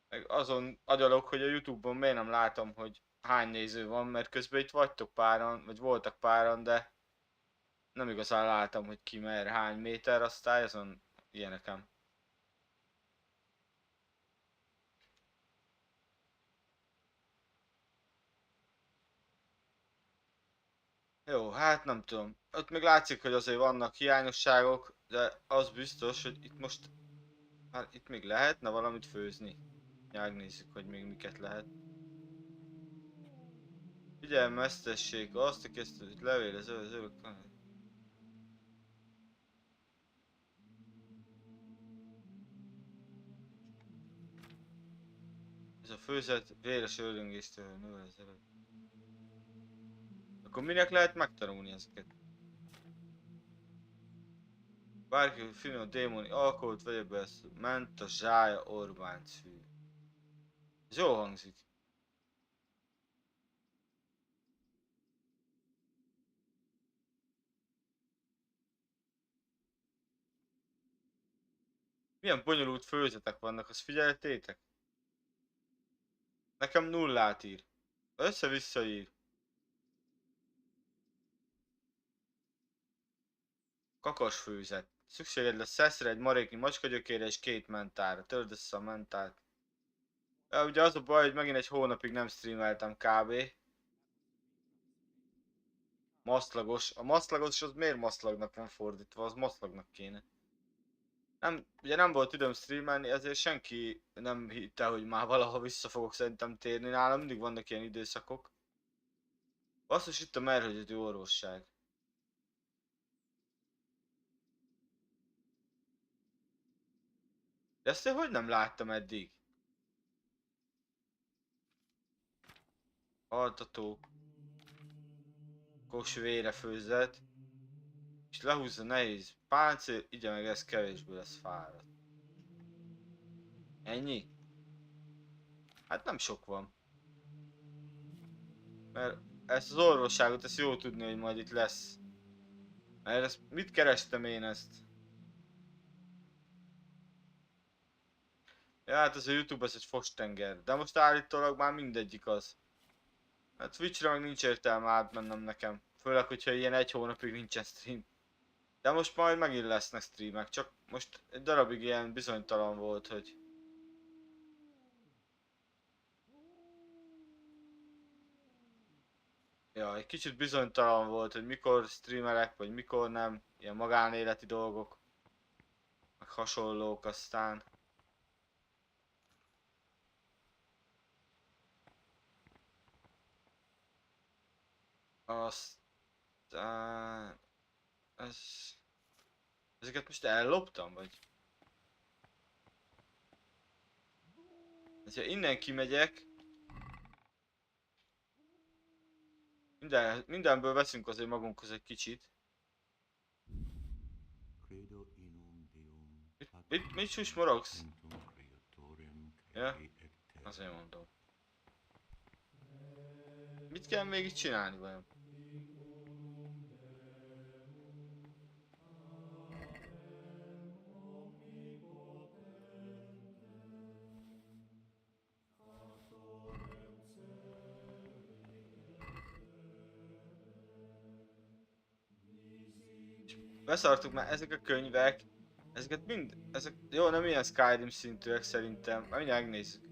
Meg azon agyalok, hogy a Youtube-on miért nem látom, hogy hány néző van, mert közben itt vagytok páran, vagy voltak páran, de nem igazán látom, hogy ki mer, hány méter, aztán azon ilyeneken. Jó, hát nem tudom. Ott még látszik, hogy azért vannak hiányosságok, de az biztos, hogy itt most... Hát itt még lehetne valamit főzni. Megnézzük, hogy még miket lehet. Figyelmeztessék azt, aki ezt a levél, az örök... Ez a főzet véres öldöngéstől nő az előtt. Akkor minek lehet megtanulni ezeket? Bárki finom démoni alkoholt vegye be, ezt ment a zsája Orbánc fű. Ez jól hangzik. Milyen bonyolult főzetek vannak, azt figyeltétek? Nekem nullát ír. Össze-vissza ír. Kakasfőzet. Szükséged lesz szeszre, egy maréknyi macskagyökére és 2 mentára. Törd össze a mentát. Ja, ugye az a baj, hogy megint egy hónapig nem streameltem kb. Maszlagos. A maszlagos az miért maszlagnak van fordítva? Az maszlagnak kéne. Ugye nem volt időm streamelni, ezért senki nem hitte, hogy már valaha vissza fogok szerintem térni. Nálam mindig vannak ilyen időszakok. Basszus, itt a merhőgyötő orvosság. De ezt én hogy nem láttam eddig? Altató. Kosvére főzet. És lehúzza nehéz páncél, igye meg ez kevésbé lesz fáradt. Ennyi? Hát nem sok van. Mert ezt az orvosságot, ezt jó tudni, hogy majd itt lesz. Mert ezt, mit kerestem én ezt? Ja, hát ez a YouTube, ez egy fostenger. De most állítólag már mindegyik az. Hát Twitchre meg nincs értelme átmennem nekem. Főleg, hogyha ilyen egy hónapig nincsen stream. De most majd megint lesznek streamek, csak most egy darabig ilyen bizonytalan volt, hogy... Ja, egy kicsit bizonytalan volt, hogy mikor streamelek, vagy mikor nem. Ilyen magánéleti dolgok. Meg hasonlók, aztán... Aztán... Ezeket most elloptam, vagy? Ha innen kimegyek... Mindenből veszünk azért magunkhoz egy kicsit. Mit susmorogsz? Ja? Azért mondom. Mit kell még itt csinálni vajon? Beszartuk már ezek a könyvek. Ezeket mind... Ezek... Jó, nem ilyen Skyrim szintűek szerintem. Majd mindjárt megnézzük.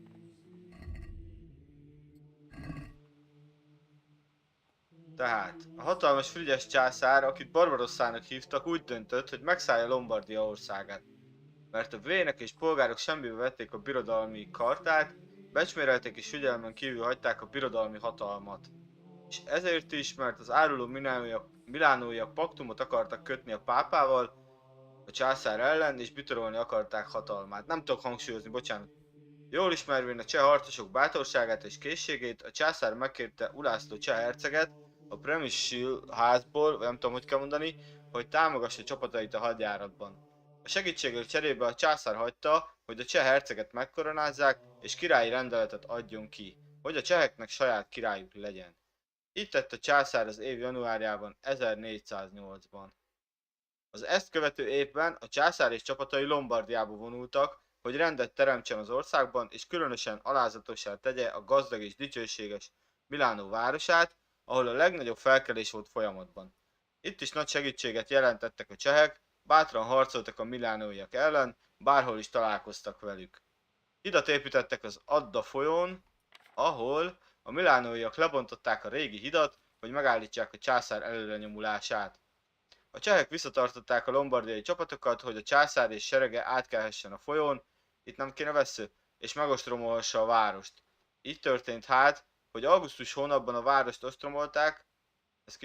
Tehát, a hatalmas frigyes császár, akit Barbarossának hívtak, úgy döntött, hogy megszállja Lombardia országát. Mert a vének és polgárok semmibe vették a birodalmi kartát, becsmérelték és figyelmen kívül hagyták a birodalmi hatalmat. És ezért is, mert az áruló milánóiak paktumot akartak kötni a pápával, a császár ellen, és bitorolni akarták hatalmát. Nem tudok hangsúlyozni, bocsánat. Jól ismervén a cseh harcosok bátorságát és készségét, a császár megkérte Ulászló cseh herceget a Premisil házból, vagy nem tudom, hogy kell mondani, hogy támogassa csapatait a hadjáratban. A segítségért cserébe a császár hagyta, hogy a cseh herceget megkoronázzák, és királyi rendeletet adjon ki, hogy a cseheknek saját királyuk legyen. Így tett a császár az év januárjában, 1408-ban. Az ezt követő évben a császár és csapatai Lombardiába vonultak, hogy rendet teremtsen az országban, és különösen alázatossá tegye a gazdag és dicsőséges Milánó városát, ahol a legnagyobb felkelés volt folyamatban. Itt is nagy segítséget jelentettek a csehek, bátran harcoltak a milánóiak ellen, bárhol is találkoztak velük. Hidat építettek az Adda folyón, ahol a milánóiak lebontották a régi hidat, hogy megállítsák a császár előrenyomulását. A csehek visszatartották a lombardiai csapatokat, hogy a császár és serege átkelhessen a folyón, itt nem kéne vesző, és megostromolhassa a várost. Így történt hát, hogy augusztus hónapban a várost ostromolták, ez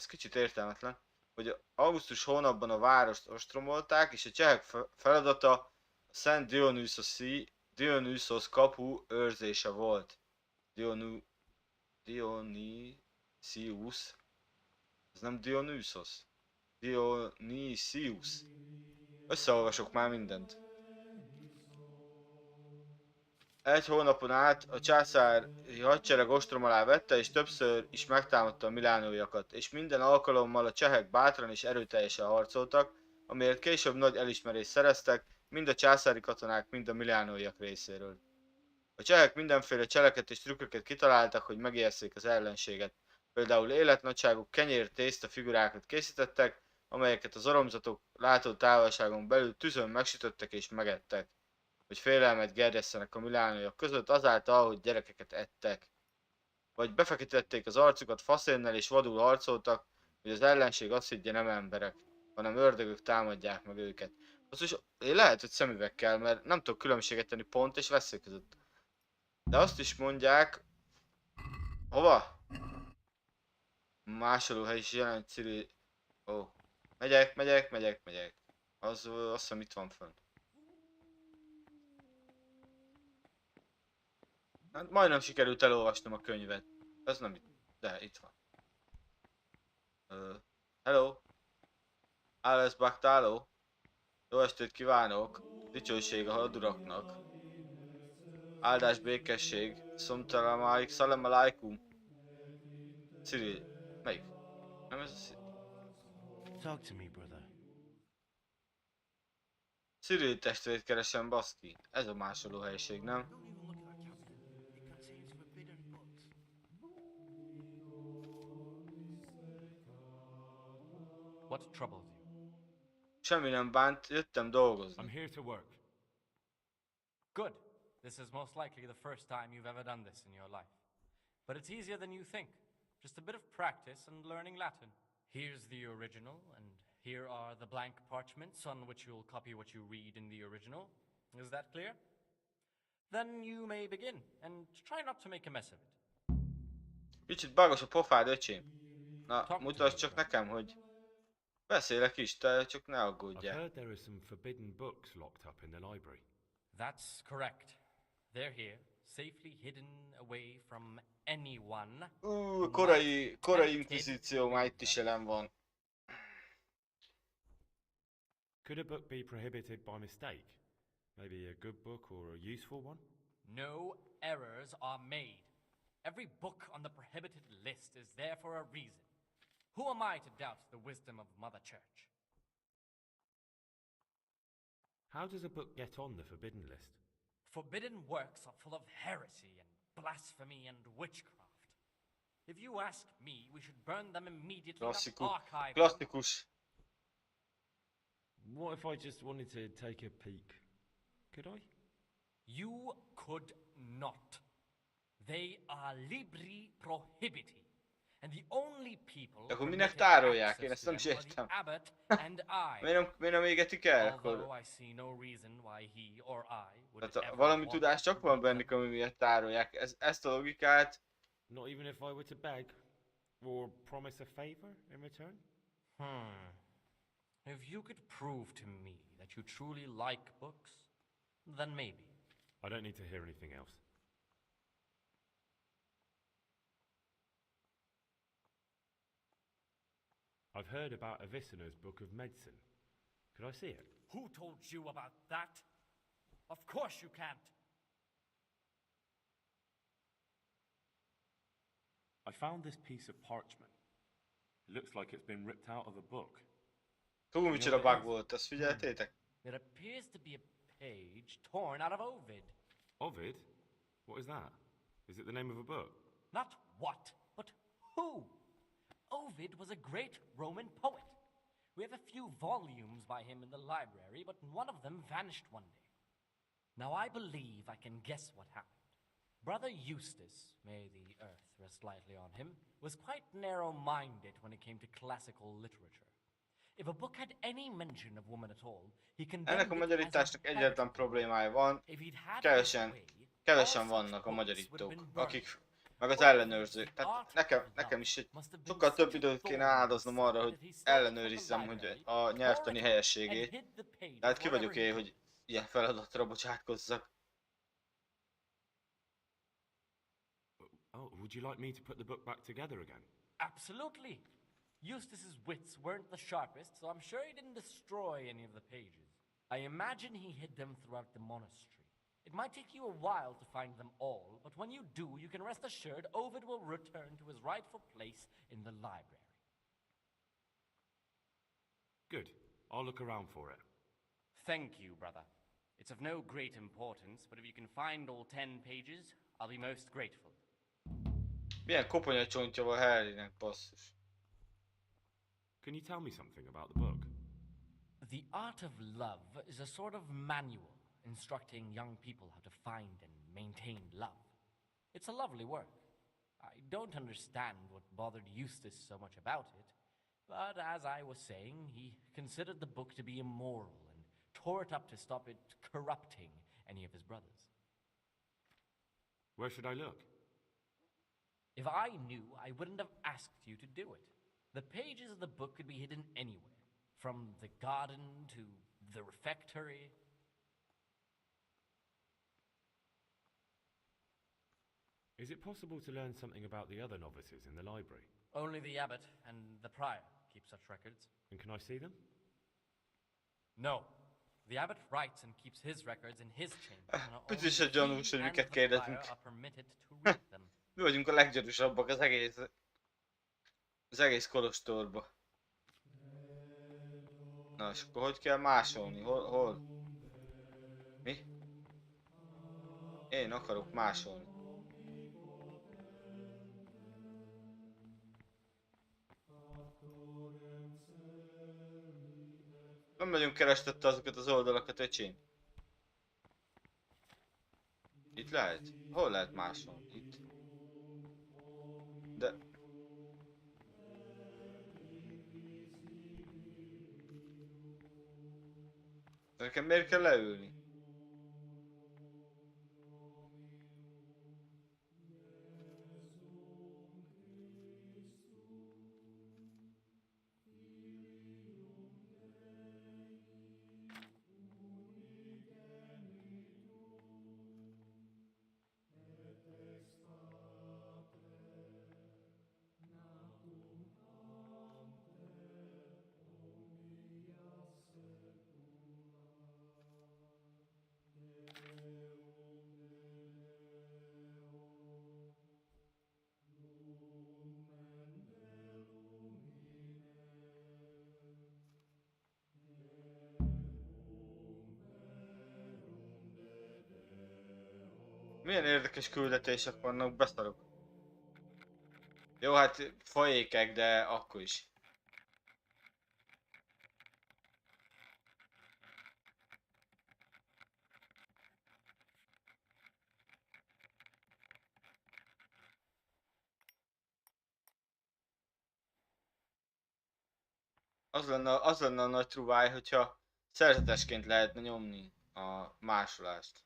kicsit értelmetlen, hogy augusztus hónapban a várost ostromolták, és a csehek feladata a Szent Dionysos kapu őrzése volt. Dionysius. Ez nem Dionysos. Dionysius. Összeolvasok már mindent. Egy hónapon át a császári hadsereg ostrom alá vette, és többször is megtámadta a milánóiakat, és minden alkalommal a csehek bátran és erőteljesen harcoltak, amiért később nagy elismerést szereztek, mind a császári katonák, mind a milánóiak részéről. A csehek mindenféle cseleket és trükköket kitaláltak, hogy megijesszék az ellenséget. Például életnagyságú kenyér-tészta figurákat készítettek, amelyeket az oromzatok látó távolságon belül tüzön megsütöttek és megettek, hogy félelmet gerjesszenek a milánóiak között azáltal, hogy gyerekeket ettek. Vagy befekítették az arcukat faszénnel és vadul harcoltak, hogy az ellenség azt higgye, nem emberek, hanem ördögök támadják meg őket. Az is lehet, hogy szemüvegkel, mert nem tudok különbséget tenni pont és vesző között. De azt is mondják... Hova? Másolóhely is jelent Ciri... Ó. Megyek. Azt hiszem itt van fönn. Hát majdnem sikerült elolvasnom a könyvet. Ez nem itt. De itt van. Hello. Alles Baktáló. Jó estét kívánok. Dicsőség a haduraknak. Áldás, békesség. Szomtalamáik, szalem alaikum. Ciri. Melyik? Nem ez a Ciri? Talk to me, brother. Cyril testvért keresem, baszki. Ez a másoló helység, nem? What troubles you? Semmi nem bánt, jöttem dolgozni. I'm here to work. Good. This is most likely the first time you've ever done this in your life. But it's easier than you think. Just a bit of practice and learning Latin. Here's the original, and here are the blank parchments on which you'll copy what you read in the original. Is that clear? Then you may begin, and try not to make a mess of it. Kicsit bagos a pofád, öcsém. Na, mutasd csak nekem, hogy... Beszélek is, te csak ne I've aggódjál. heard there are some forbidden books locked up in the library. That's correct. They're here, safely hidden away from anyone. Korai inkvizíció már itt is jelen van. Could a book be prohibited by mistake? Maybe a good book or a useful one? No errors are made. Every book on the prohibited list is there for a reason. Who am I to doubt the wisdom of Mother Church? How does a book get on the forbidden list? Forbidden works are full of heresy and blasphemy and witchcraft. If you ask me, we should burn them immediately and archive them. Klasszikus. What if I just wanted to take a peek? Could I? You could not. They are libri prohibiti. And the only people Akkor minek permitted tárolják? Én access ezt to nem is them are the értem. abbot and I. Miért nem égetik el Although akkor? I see no reason why he or I would Tehát ever valami want tudás to csak van read them. bennük, ami miatt tárolják. Ezt a logikát... Not even if I were to beg? Or promise a favor in return? If you could prove to me that you truly like books, then maybe. I don't need to hear anything else. I've heard about Avicenna's Book of Medicine. Could I see it? Who told you about that? Of course you can't. I found this piece of parchment. It looks like it's been ripped out of a book. Hú, micsoda bug volt, azt figyeltétek? It appears to be a page torn out of Ovid. Ovid? What is that? Is it the name of a book? Not what, but who. Ovid was a great Roman poet. We have a few volumes by him in the library, but one of them vanished one day. Now I believe I can guess what happened. Brother Eustace, may the earth rest lightly on him, was quite narrow-minded when it came to classical literature. If a book had any mention of woman at all, he condemned Ennek a magyarításnak egyetlen problémája van, kevesen vannak a magyarítók, akik, meg az ellenőrzők. Tehát nekem is sokkal több időt kéne áldoznom arra, hogy ellenőrizzem, hogy a nyelvtani helyességét. Tehát ki vagyok én, hogy ilyen feladatra bocsátkozzak. Oh, would you like me to put the book back together again? Absolutely. Eustace's wits weren't the sharpest, so I'm sure he didn't destroy any of the pages. I imagine he hid them throughout the monastery. It might take you a while to find them all, but when you do, you can rest assured Ovid will return to his rightful place in the library. Good. I'll look around for it. Thank you, brother. It's of no great importance, but if you can find all 10 pages, I'll be most grateful. Milyen koponyacsontja van Harrynek, basszus. Can you tell me something about the book? The Art of Love is a sort of manual instructing young people how to find and maintain love. It's a lovely work. I don't understand what bothered Eustace so much about it, but as I was saying, he considered the book to be immoral and tore it up to stop it corrupting any of his brothers. Where should I look? If I knew, I wouldn't have asked you to do it. The pages of the book could be hidden anywhere, from the garden to the refectory. Is it possible to learn something about the other novices in the library? Only the abbot and the prior keep such records. And can I see them? No. The abbot writes and keeps his records in his chamber. Picit se gyanús, hogy miket kérdezünk. Are permitted to read them. Mi vagyunk a leggyanúsabbak az egész kolostorba. Na, és akkor hogy kell másolni? Hol? Mi? Én akarok másolni. Nem nagyon kerestette azokat az oldalakat, öcsém. Itt lehet? Hol lehet másolni? Itt. De... Nekem miért kell leülni? Milyen érdekes küldetések vannak, beszarok. Jó, hát folyékek, de akkor is. Az lenne a nagy truváj, hogyha szerzetesként lehetne nyomni a másolást.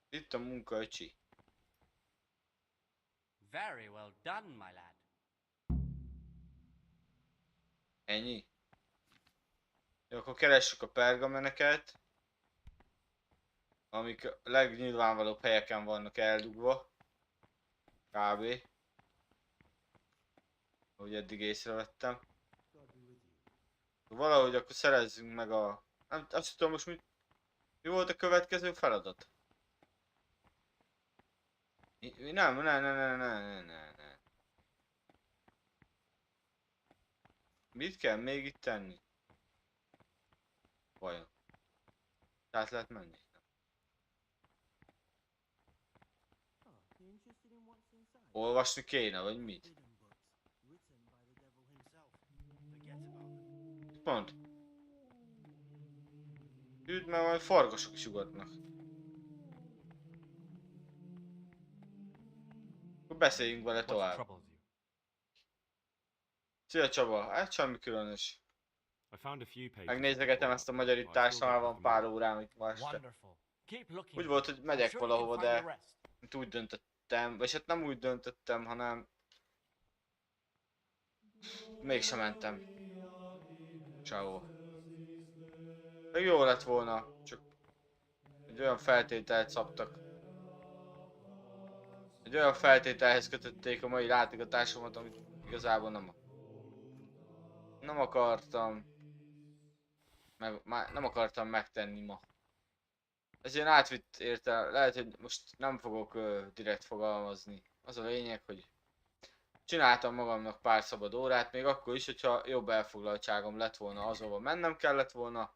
Itt a munka, öcsi. Very well done, my lad. Ennyi? Jó, akkor keressük a pergameneket, amik a legnyilvánvalóbb helyeken vannak eldugva. Kb. Ahogy eddig észrevettem. Valahogy akkor szerezzünk meg a... Nem, azt tudom most mi volt a következő feladat? Ne. Mit kell még itt tenni? Vajon? Tehát lehet menni? Olvasni kéne, vagy mit? Mit mond? Üld, mert majd farkasok is ugatnak. Akkor beszéljünk vele tovább. Szia Csaba, hát semmi különös. Megnézegetem ezt a magyarítást, már van pár órám itt ma este. Úgy volt, hogy megyek valahova, de úgy döntöttem, vagy hát nem úgy döntöttem, hanem mégsem mentem. Ciao. Még jó lett volna, csak egy olyan feltételt szabtak. Egy olyan feltételhez kötötték a mai látogatásomat, amit igazából nem akartam. Nem akartam megtenni ma. Ez ilyen átvitt értelme, lehet, hogy most nem fogok direkt fogalmazni. Az a lényeg, hogy csináltam magamnak pár szabad órát, még akkor is, hogyha jobb elfoglaltságom lett volna azonban mennem kellett volna.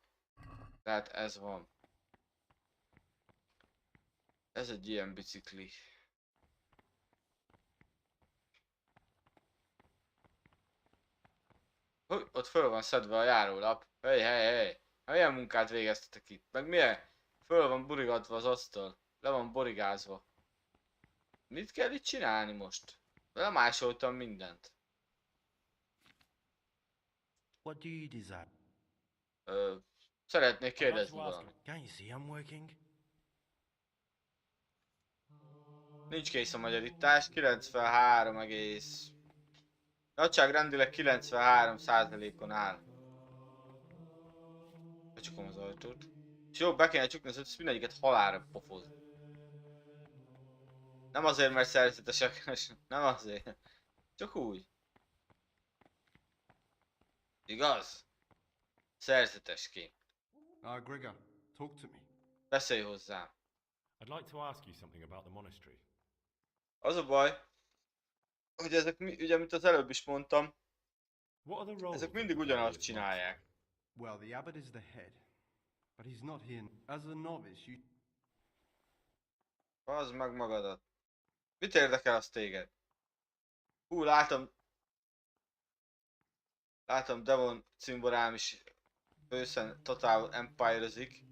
Tehát ez van. Ez egy ilyen bicikli. Ott föl van szedve a járólap. Hey. Milyen munkát végeztetek itt? Meg milyen? Föl van burigatva az asztal. Le van borigázva. Mit kell itt csinálni most? Lemásoltam mindent. What do you desire? Szeretnék kérdezni valamit. Can't you see I'm working? Nincs kész a magyarítás, 93 egész... Nagyságrendileg 93%-on áll. Becsukom az ajtót. És jó, be kéne csukni, hogy mindegyiket halálra pofoz. Nem azért, mert szerzetesek, nem azért. Csak úgy. Igaz? Szerzetesként. Gregor, talk to me. Beszélj hozzám. I'd like to ask you something about the monastery. Az a baj, hogy ezek, ugye, mint az előbb is mondtam, ezek mindig ugyanazt csinálják. Well, the abbot is the head, but he's not here. As a novice, you... Bazd meg magadat. Mit érdekel az téged? Látom Devon cimborám is őszen totál empire-özik.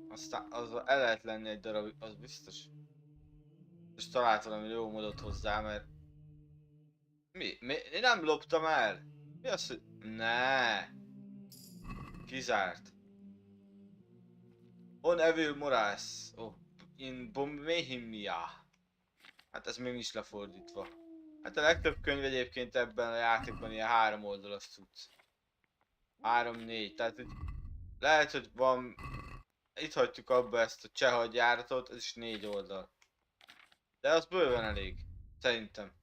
Aztán az el lehet lenni egy darab, az biztos. És talált valami jó módot hozzá, mert... Mi? Én nem loptam el! Mi az, hogy... Ne. Kizárt. On evil morász. In bombehimia. Hát ez még is lefordítva. Hát a legtöbb könyv egyébként ebben a játékban ilyen 3 oldalas cucc. 3-4, tehát hogy lehet, hogy van... Itt hagytuk abba ezt a cseh hadjáratot, ez is 4 oldal. De az bőven elég, szerintem.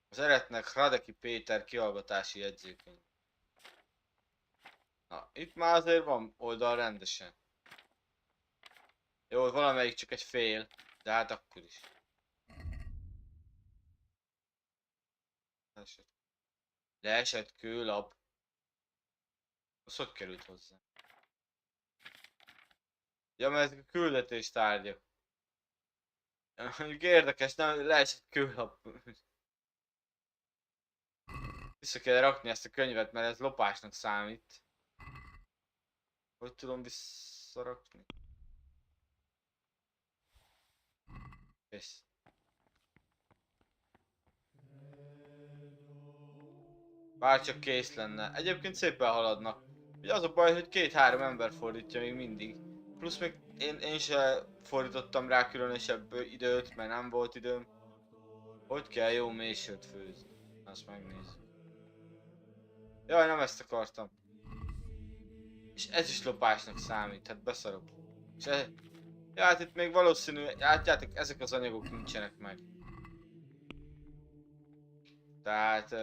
Az eretnek Hradeki Péter kihallgatási jegyzőkönyv. Na, itt már azért van oldal rendesen. Jó, valamelyik csak egy fél, de hát akkor is. Leesett kőlap. Az hogy került hozzá? Ja, mert ezek a küldetés tárgyak. Mondjuk érdekes, nem leesett kőlap. Vissza kell rakni ezt a könyvet, mert ez lopásnak számít. Hogy tudom visszarakni? Kész. Bárcsak kész lenne. Egyébként szépen haladnak. Ugye az a baj, hogy 2-3 ember fordítja még mindig. Plusz még én se fordítottam rá különösebb időt, mert nem volt időm. Hogy kell jó mélysőt főzni? Azt megnézzük. Jaj, nem ezt akartam. És ez is lopásnak számít, hát beszarok. Ja, hát itt még valószínű, látjátok, ezek az anyagok nincsenek meg. Tehát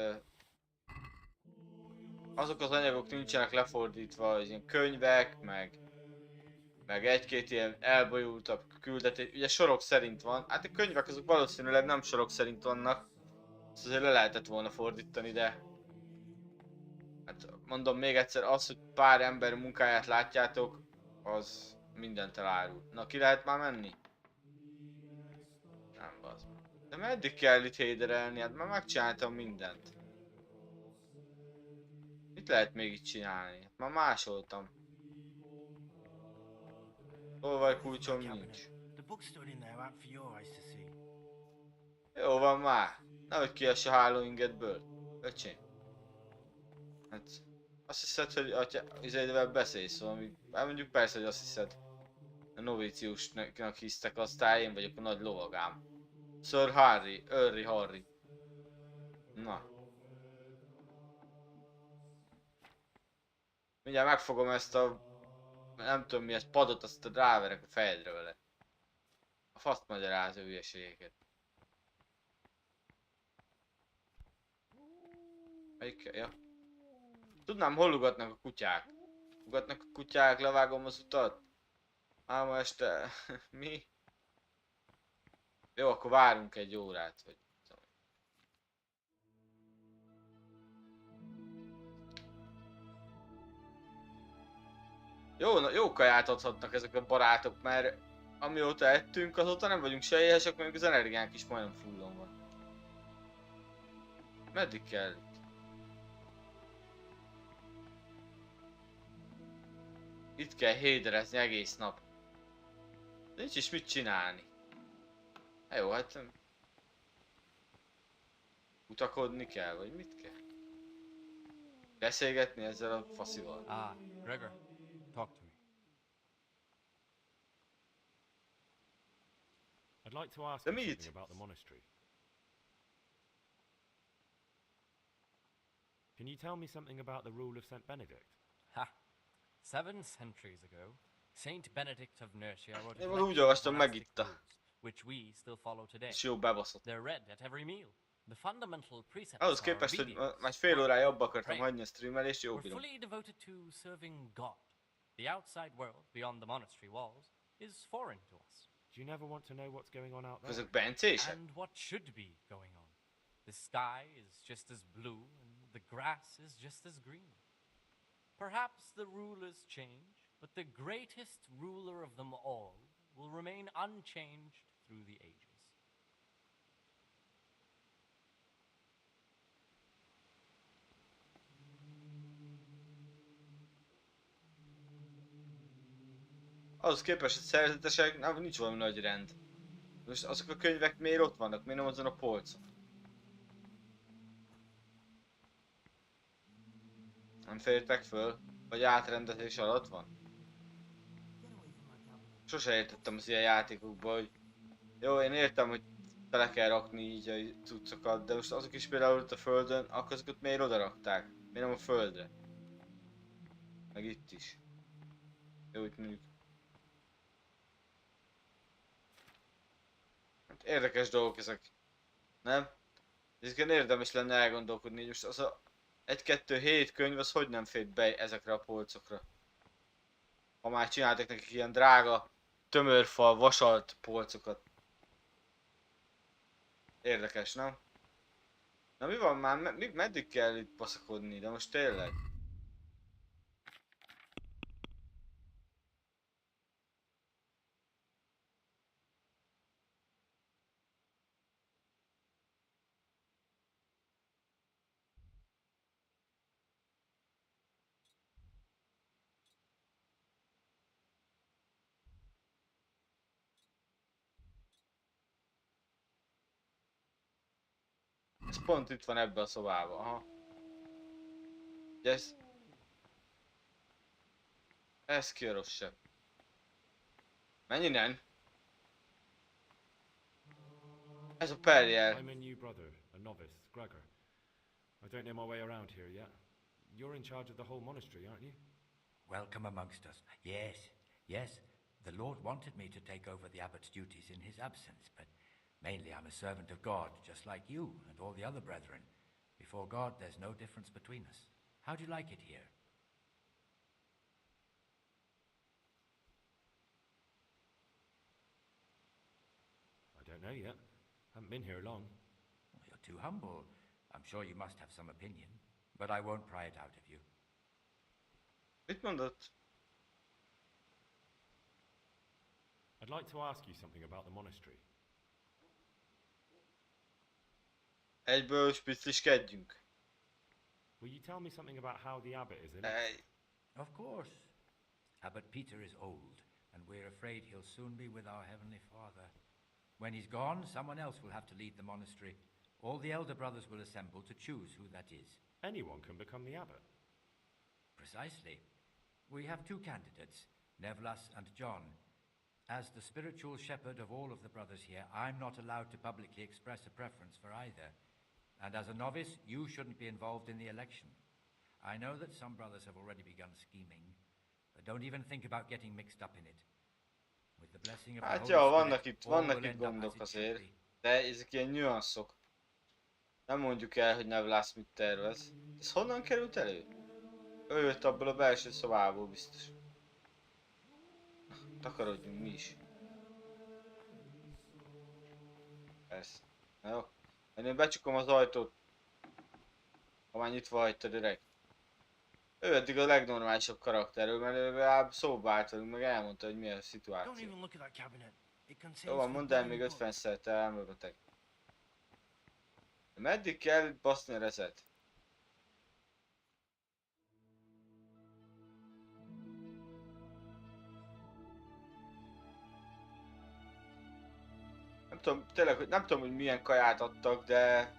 azok az anyagok nincsenek lefordítva, hogy ilyen könyvek, meg egy-két ilyen elbolyultabb küldetés, ugye sorok szerint van. Hát a könyvek azok valószínűleg nem sorok szerint vannak. Ezt azért le lehetett volna fordítani, de... Hát mondom még egyszer, az, hogy pár ember munkáját látjátok, az mindent elárul. Na, ki lehet már menni? Nem, bazd. De meddig kell itt héderelni? Hát már megcsináltam mindent. Mit lehet még itt csinálni? Hát már másoltam. Tolvajkulcsom nincs. The book stood in there out for your eyes to see. Jó van már. Nehogy kiess a hálóingetből. Öcsém. Hát... Azt hiszed, hogy izével beszélsz valami. Hát mondjuk persze, hogy azt hiszed. A novíciusnak hisztek, aztán én vagyok a nagy lovagám. Sir Harry, Early Harry. Na. Mindjárt megfogom ezt a... Nem tudom mi ez, padot, azt ráverek a fejedre vele. A faszt magyarázó hülyeségeket. Melyik? Ja. Tudnám, hol ugatnak a kutyák. Ugatnak a kutyák, levágom az utat. Ma este... Mi? Jó, akkor várunk egy órát, vagy... Jó kaját adhatnak ezek a barátok, mert amióta ettünk, azóta nem vagyunk se éhesek, még az energiánk is majdnem fullon van. Meddig kell itt? Itt kell héderezni egész nap. Nincs is mit csinálni. Hát jó, hát... Utakodni kell, vagy mit kell? Beszélgetni ezzel a faszival. Ah, Gregor, talk to me. I'd like to ask The you meat. something about the monastery. Can you tell me something about the rule of St. Benedict? Ha! 7 centuries ago, Saint Benedict of Nursia wrote Én a úgy collection of olvastam, monastic megitta. rules, which we still follow today. És jó bebaszott. They're read at every meal. The fundamental precepts Ahhoz are képest, hogy obedience, már fél órája abba akartam praying. hagyni a streamelést, jó We're bírom. fully devoted to serving God. The outside world, beyond the monastery walls, is foreign to us. Do you never want to know what's going on out there? Ezek bencések? And what should be going on? The sky is just as blue, and the grass is just as green. Perhaps the rulers change, but the greatest ruler of them all will remain unchanged through the ages. Ahhoz képest, hogy szerzetesek, nem, nincs valami nagy rend. Most azok a könyvek miért ott vannak? Miért nem azon a polcon? Nem fértek föl? Vagy átrendezés alatt van? Sose értettem az ilyen játékokba, hogy... Jó, én értem, hogy tele kell rakni így a cuccokat, de most azok is például ott a földön, akkor azokat miért oda rakták? Miért nem a földre? Meg itt is. Jó, itt mondjuk... Hát érdekes dolgok ezek. Nem? Ezeken érdemes lenne elgondolkodni, hogy most az a 1-2-7 könyv az hogy nem fér be ezekre a polcokra. Ha már csináltak nekik ilyen drága, tömörfal, vasalt polcokat. Érdekes, nem? Na mi van már? Meddig kell itt baszakodni? De most tényleg? Ez pont itt van ebbe a szobába, aha. Ugye ez ki a rossz sepp. Menj innen! Ez a perjel. I'm a new brother, a novice, Gregor. I don't know my way around here yet. You're in charge of the whole monastery, aren't you? Welcome amongst us. Yes, yes. The Lord wanted me to take over the abbot's duties in his absence, but mainly I'm a servant of God, just like you and all the other brethren. Before God, there's no difference between us. How do you like it here? I don't know yet. Haven't been here long. Well, you're too humble. I'm sure you must have some opinion, but I won't pry it out of you. Mit mondott? I'd like to ask you something about the monastery. Egyből spicliskedjünk. Will you tell me something about how the abbot is in it? Hey. Of course. Abbot Peter is old, and we're afraid he'll soon be with our Heavenly Father. When he's gone, someone else will have to lead the monastery. All the elder brothers will assemble to choose who that is. Anyone can become the abbot. Precisely. We have two candidates, Nevlas and John. As the spiritual shepherd of all of the brothers here, I'm not allowed to publicly express a preference for either. And as a novice, you shouldn't be involved in the election. I know that some brothers have already begun scheming, but don't even think about getting mixed up in it. With the blessing of the Hát Holy jó, Spirit, all vannak will itt end up gondok as it should azért, be. de ezek ilyen nüanszok. Nem mondjuk el, hogy Nevlász mit tervez. Ez honnan került elő? Ő jött abból a belső szobából biztos. Takarodjunk mi is. Persze. Na jó. Én becsukom az ajtót. Ha már nyitva hagyta direkt. Ő eddig a legnormálisabb karakterről, mert ő legalább szóba állt velünk, meg elmondta, hogy mi a Don't szituáció. even look at that cabinet. It contains Jó van, mondd el még forbidden 50-szer, te elmebeteg. Meddig kell baszni a rezet? Nem tudom, tényleg, nem tudom, hogy milyen kaját adtak, de...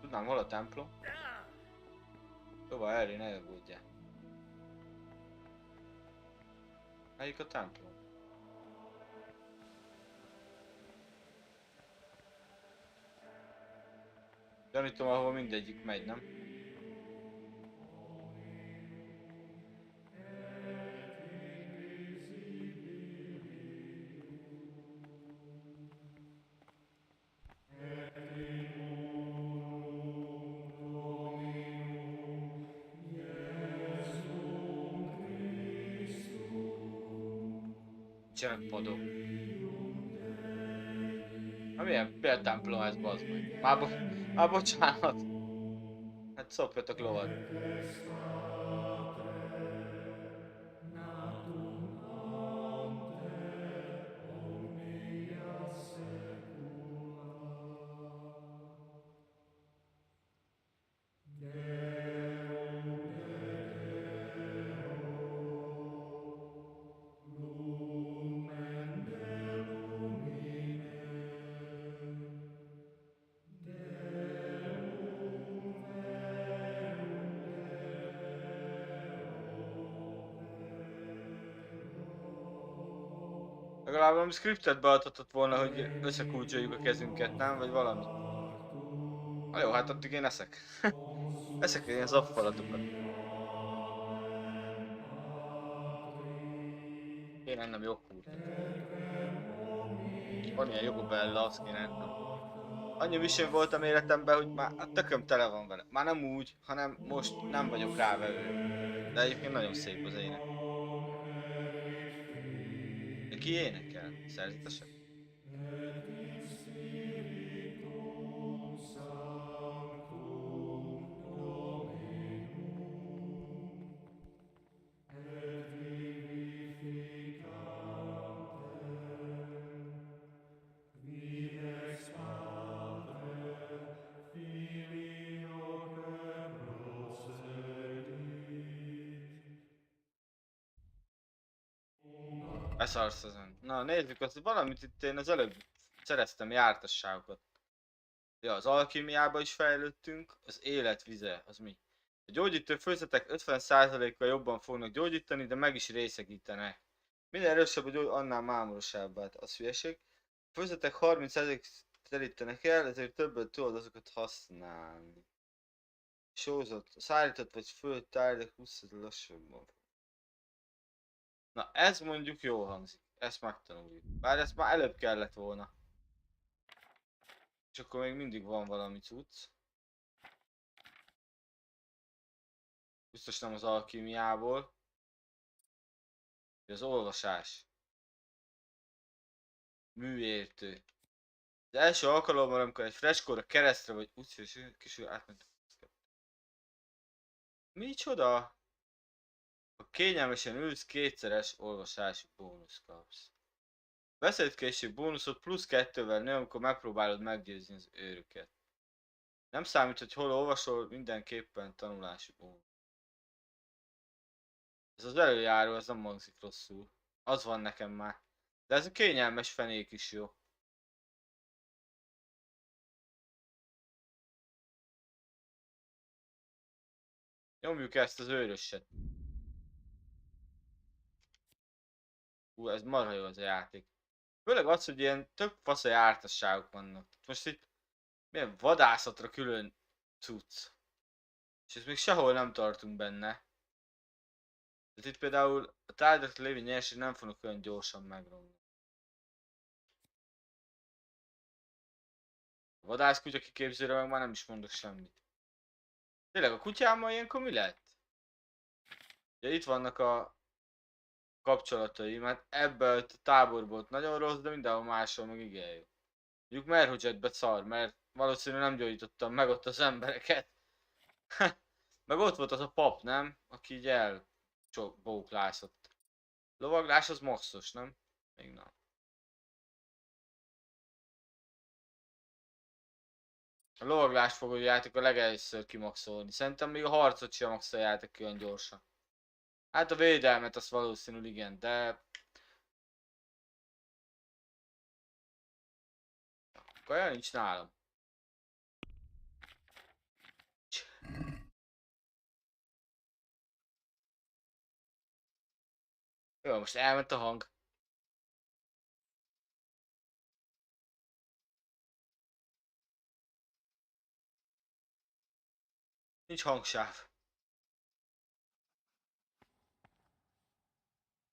Tudnám, hol a templom? Jó van, Harry, ne aggódjál. Melyik a templom? Gyanítom, ahol mindegyik megy, nem? Nincsenek padok. Na milyen templom ez, bazd meg? Már bocsánat. Hát szopjatok lovat. Legalább valami scriptet beadhatott volna, hogy összekulcsoljuk a kezünket, nem? Vagy valami. Na jó, hát addig én eszek. Eszek ilyen zappalatokat. Kéne ennem joghurtot. Van ilyen jogobella, azt kéne ennem. Annyi misén voltam életemben, hogy már a tököm tele van vele. Már nem úgy, hanem most nem vagyok rávevő. De egyébként nagyon szép az ének. De ki énekel? Szerzetesek? Beszarsz ezen. Na nézzük, azt valamit itt én az előbb szereztem jártasságokat. Ja, az alkímiába is fejlődtünk, az élet vize, az mi? A gyógyító főzetek 50%-kal jobban fognak gyógyítani, de meg is részegítenek. Minél erősebb a gyógy, annál mámorosabb, hát az hülyeség. A főzetek 30%-ig terítenek el, ezért többet tudod azokat használni. Sózott, szállított vagy fölött tárgyak 20 lassabban. Na ez mondjuk jó hangzik, ezt megtanuljuk. Bár ezt már előbb kellett volna. És akkor még mindig van valami cucc. Biztos nem az alkímiából. Az olvasás. Műértő. Az első alkalommal, amikor egy freskóra keresztre vagy úgyhogy kisül átment. Micsoda? Ha kényelmesen ülsz, kétszeres olvasási bónusz kapsz. Beszédkészség bónuszot plusz 2-vel nő, amikor megpróbálod meggyőzni az őröket. Nem számít, hogy hol olvasol, mindenképpen tanulási bónusz. Ez az előjáró, ez nem hangzik rosszul. Az van nekem már. De ez a kényelmes fenék is jó. Nyomjuk ezt az őröset. Ez marha jó az a játék. Főleg az, hogy ilyen tök fasz a jártasságok vannak. Most itt milyen vadászatra külön cucc. És ezt még sehol nem tartunk benne. Tehát itt például a tárgyak lévő nyerség nem fognak olyan gyorsan megromlani. A vadászkutya kiképzőre meg már nem is mondok semmit. Tényleg a kutyámmal ilyenkor mi lett? Ugye itt vannak a kapcsolataim, hát ebben a táborból nagyon rossz, de mindenhol máshol meg igen jó. Mondjuk Merhodzsetbe szar, mert valószínűleg nem gyógyítottam meg ott az embereket. Meg ott volt az a pap, nem? Aki így elbóklászott. Lovaglás az maxos, nem? Még nem. A lovaglást fogják a legelőször kimaxolni. Szerintem még a harcot sem maxoljátok ki olyan gyorsan. Hát a védelmet azt valószínűleg igen, de... Kaja nincs nálam. Jó, most elment a hang. Nincs hangsáv.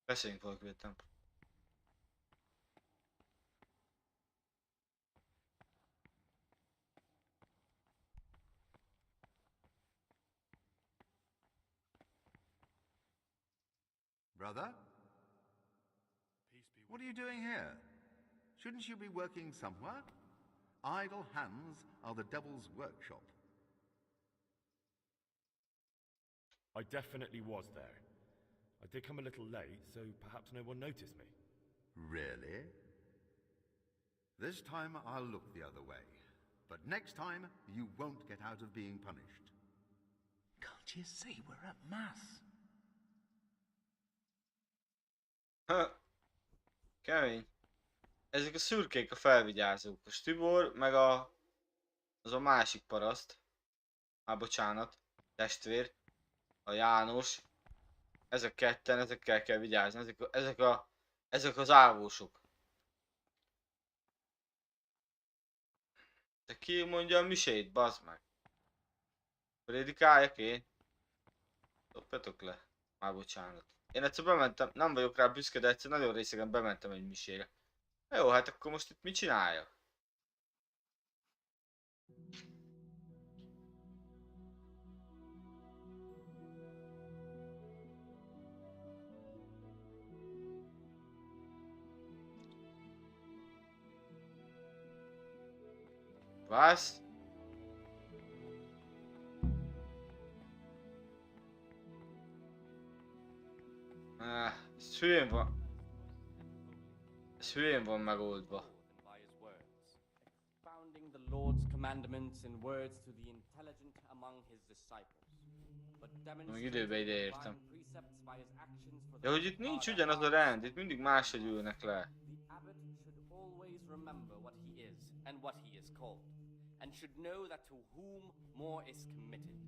Beszéljünk valakivel. Brother? What are you doing here? Shouldn't you be working somewhere? Idle hands are the devil's workshop. I definitely was there. I did come a little late, so perhaps no one noticed me. Really? This time I'll look the other way. But next time, you won't get out of being punished. Can't you see we're at mass? Kemény. Ezek a szürkék a felvigyázók. A Stübor, meg az a másik paraszt. Bocsánat. Testvér. A János. Ezek ketten, ezekkel kell vigyázni. Ezek az ávósok. Te ki mondja a misét, bazd meg? Prédikáljak én? Dobjatok le. Bocsánat. Én egyszer bementem, nem vagyok rá büszke, de egyszer nagyon részegen bementem egy misére. Jó, hát akkor most itt mit csináljak? Was? Ez hülyén van. Ez hülyén van megoldva. Expounding the Lord's commandments in words to the intelligent among his disciples. but Még időbe ide demonstrating értem. divine precepts by his actions for De hogy those itt nincs far ugyanaz a apart. rend, itt mindig máshogy ülnek le. The abbot should always remember what he is and what he is called, and should know that to whom more is committed,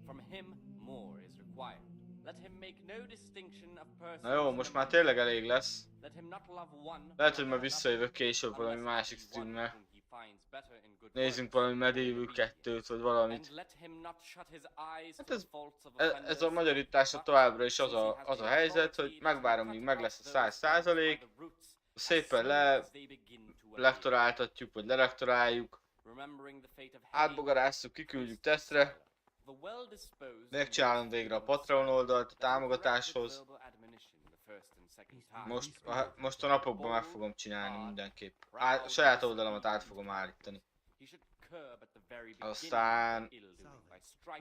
from him more is required. Let him make no distinction of persons. Na jó, most már tényleg elég lesz. Let him not love one Lehet, hogy more ma than visszajövök később another, valami unless másik it be one streammel. whom he finds better in good Nézzünk works, valami Medieval 2-t, vagy valamit. and let him not shut his eyes Hát to the faults of ez offenders, a magyarításra továbbra is az a helyzet, hogy megvárom, míg meg lesz a 100%, szépen lektoráltatjuk, vagy lektoráljuk, átbogarásszuk, kiküldjük tesztre, megcsinálom végre a Patreon oldalt a támogatáshoz. Most a napokban meg fogom csinálni mindenképp. A saját oldalamat át fogom állítani. Aztán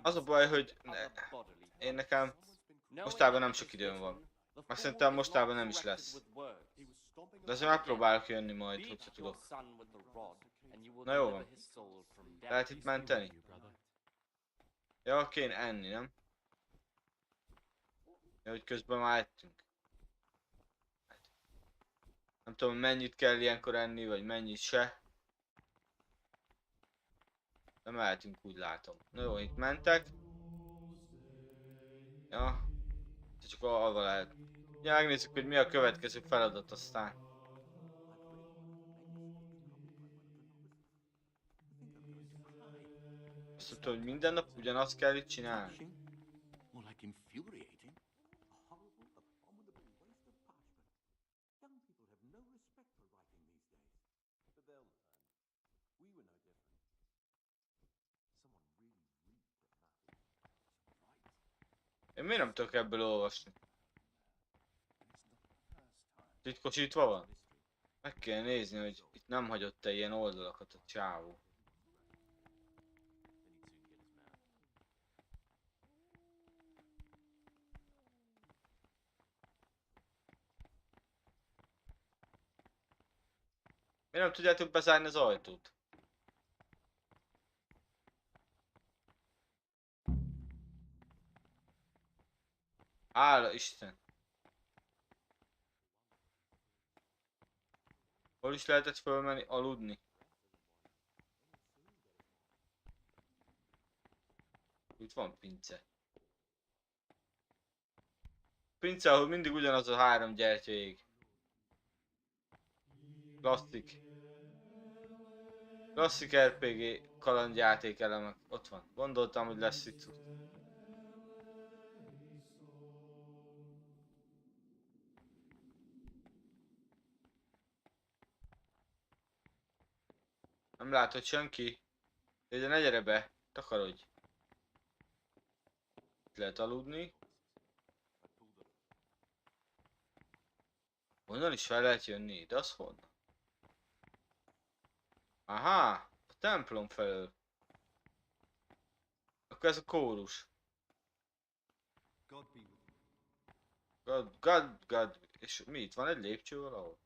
az a baj, hogy én nekem mostában nem sok időm van. Meg szerintem mostában nem is lesz. De azért megpróbálok jönni majd, hogyha tudok. Na jó van. Lehet itt menteni? Ja, kéne enni, nem? Ja, hogy közben már ettünk. Nem tudom, mennyit kell ilyenkor enni, vagy mennyit se. De mehetünk, úgy látom. Na jó, itt mentek. Ja. Csak alva lehet. Ja, megnézzük, hogy mi a következő feladat aztán. Azt tudom, hogy minden nap ugyanazt kell itt csinálni. More like infuriating. A horrible, abominable waste of parchment. Young people have no respect for writing these days. But they'll learn. We were no different. Someone really read that. Én miért nem tudok ebből olvasni? Titkosítva van? Meg kell nézni, hogy itt nem hagyott-e ilyen oldalakat a csávó. Miért nem tudjátok bezárni az ajtót? Hála Isten! Hol is lehetett fölmenni, aludni? Itt van pince. Pince, ahol mindig ugyanaz a 3 gyertya ég. Klasszik. Klasszik RPG kalandjáték elemek. Ott van. Gondoltam, hogy lesz itt. Nem látod senki? De ne gyere be. Takarodj. Itt lehet aludni. Honnan is fel lehet jönni? De az honnan? Aha! A templom felől. Akkor ez a kórus. God. És mi? Itt van egy lépcső valahol?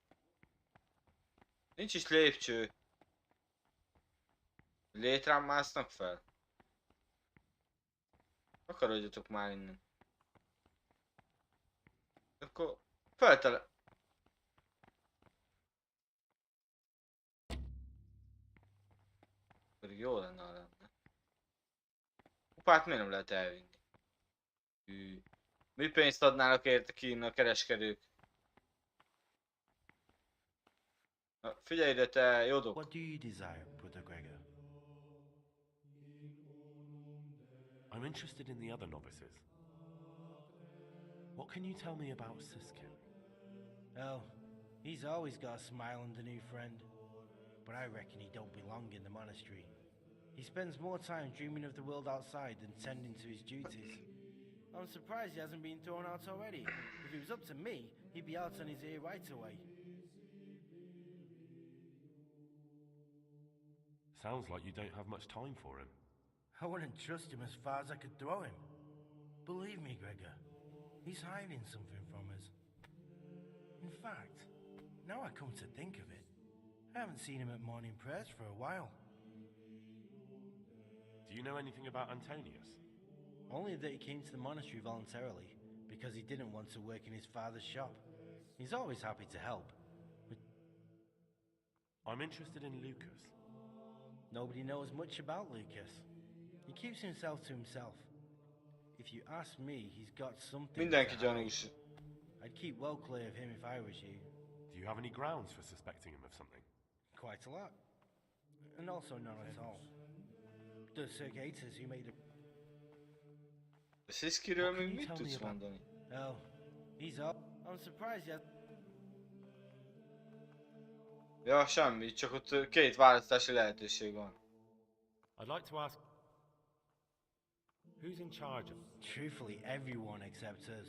Nincs is lépcső. Létrán másznak fel? Akarodjatok már innen. Akkor feltele... Pedig jó lenne, ha lenne. Kupát miért nem lehet elvinni? Mi pénzt adnának érte ki a kereskedők? Na, figyelj ide, te jodok! What do you desire, Brother Gregor? I'm interested in the other novices. What can you tell me about Siskin? Oh, he's always got a smile on the new friend. But I reckon he don't belong in the monastery. He spends more time dreaming of the world outside than tending to his duties. I'm surprised he hasn't been thrown out already. If it was up to me, he'd be out on his ear right away. Sounds like you don't have much time for him. I wouldn't trust him as far as I could throw him. Believe me, Gregor, he's hiding something from us. In fact, now I come to think of it, I haven't seen him at morning prayers for a while. Do you know anything about Antonius? Only that he came to the monastery voluntarily, because he didn't want to work in his father's shop. He's always happy to help. I'm interested in Lucas. Nobody knows much about Lucas. He keeps himself to himself. If you ask me, he's got something Mindenki to hide. gyanús. I'd keep well clear of him if I was you. Do you have any grounds for suspecting him of something? Quite a lot. And also none at all. The Sergators who made a... Siskiről What can még you mit tell me tudsz about- mondani? Oh, he's up. I'm surprised he has... Ja, semmi, csak ott két választási lehetőség van. I'd like to ask, who's in charge of... Truthfully, everyone except us.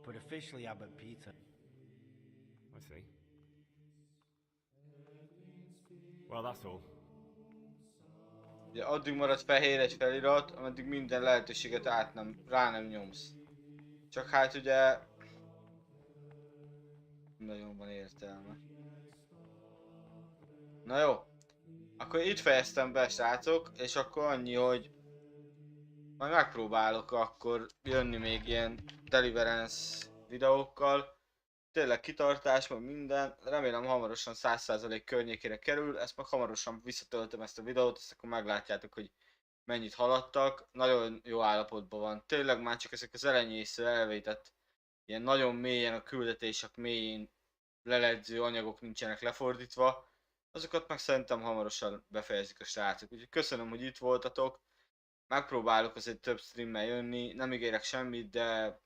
But officially Abbot Peter. I see. Well, that's all. Ugye addig marad fehér egy felirat, ameddig minden lehetőséget rá nem nyomsz. Csak hát ugye... Nagyon van értelme. Na jó. Akkor itt fejeztem be, srácok, és akkor annyi, hogy... Majd megpróbálok akkor jönni még ilyen Deliverance videókkal. Tényleg kitartás, meg minden. Remélem hamarosan 100% környékére kerül. Ezt meg hamarosan visszatöltöm ezt a videót, ezt akkor meglátjátok, hogy mennyit haladtak. Nagyon jó állapotban van. Tényleg már csak ezek az elenyésző elvétett, ilyen nagyon mélyen a küldetések mélyén leledző anyagok nincsenek lefordítva. Azokat meg szerintem hamarosan befejezik a srácok. Úgyhogy köszönöm, hogy itt voltatok. Megpróbálok azért több streammel jönni, nem ígérek semmit, de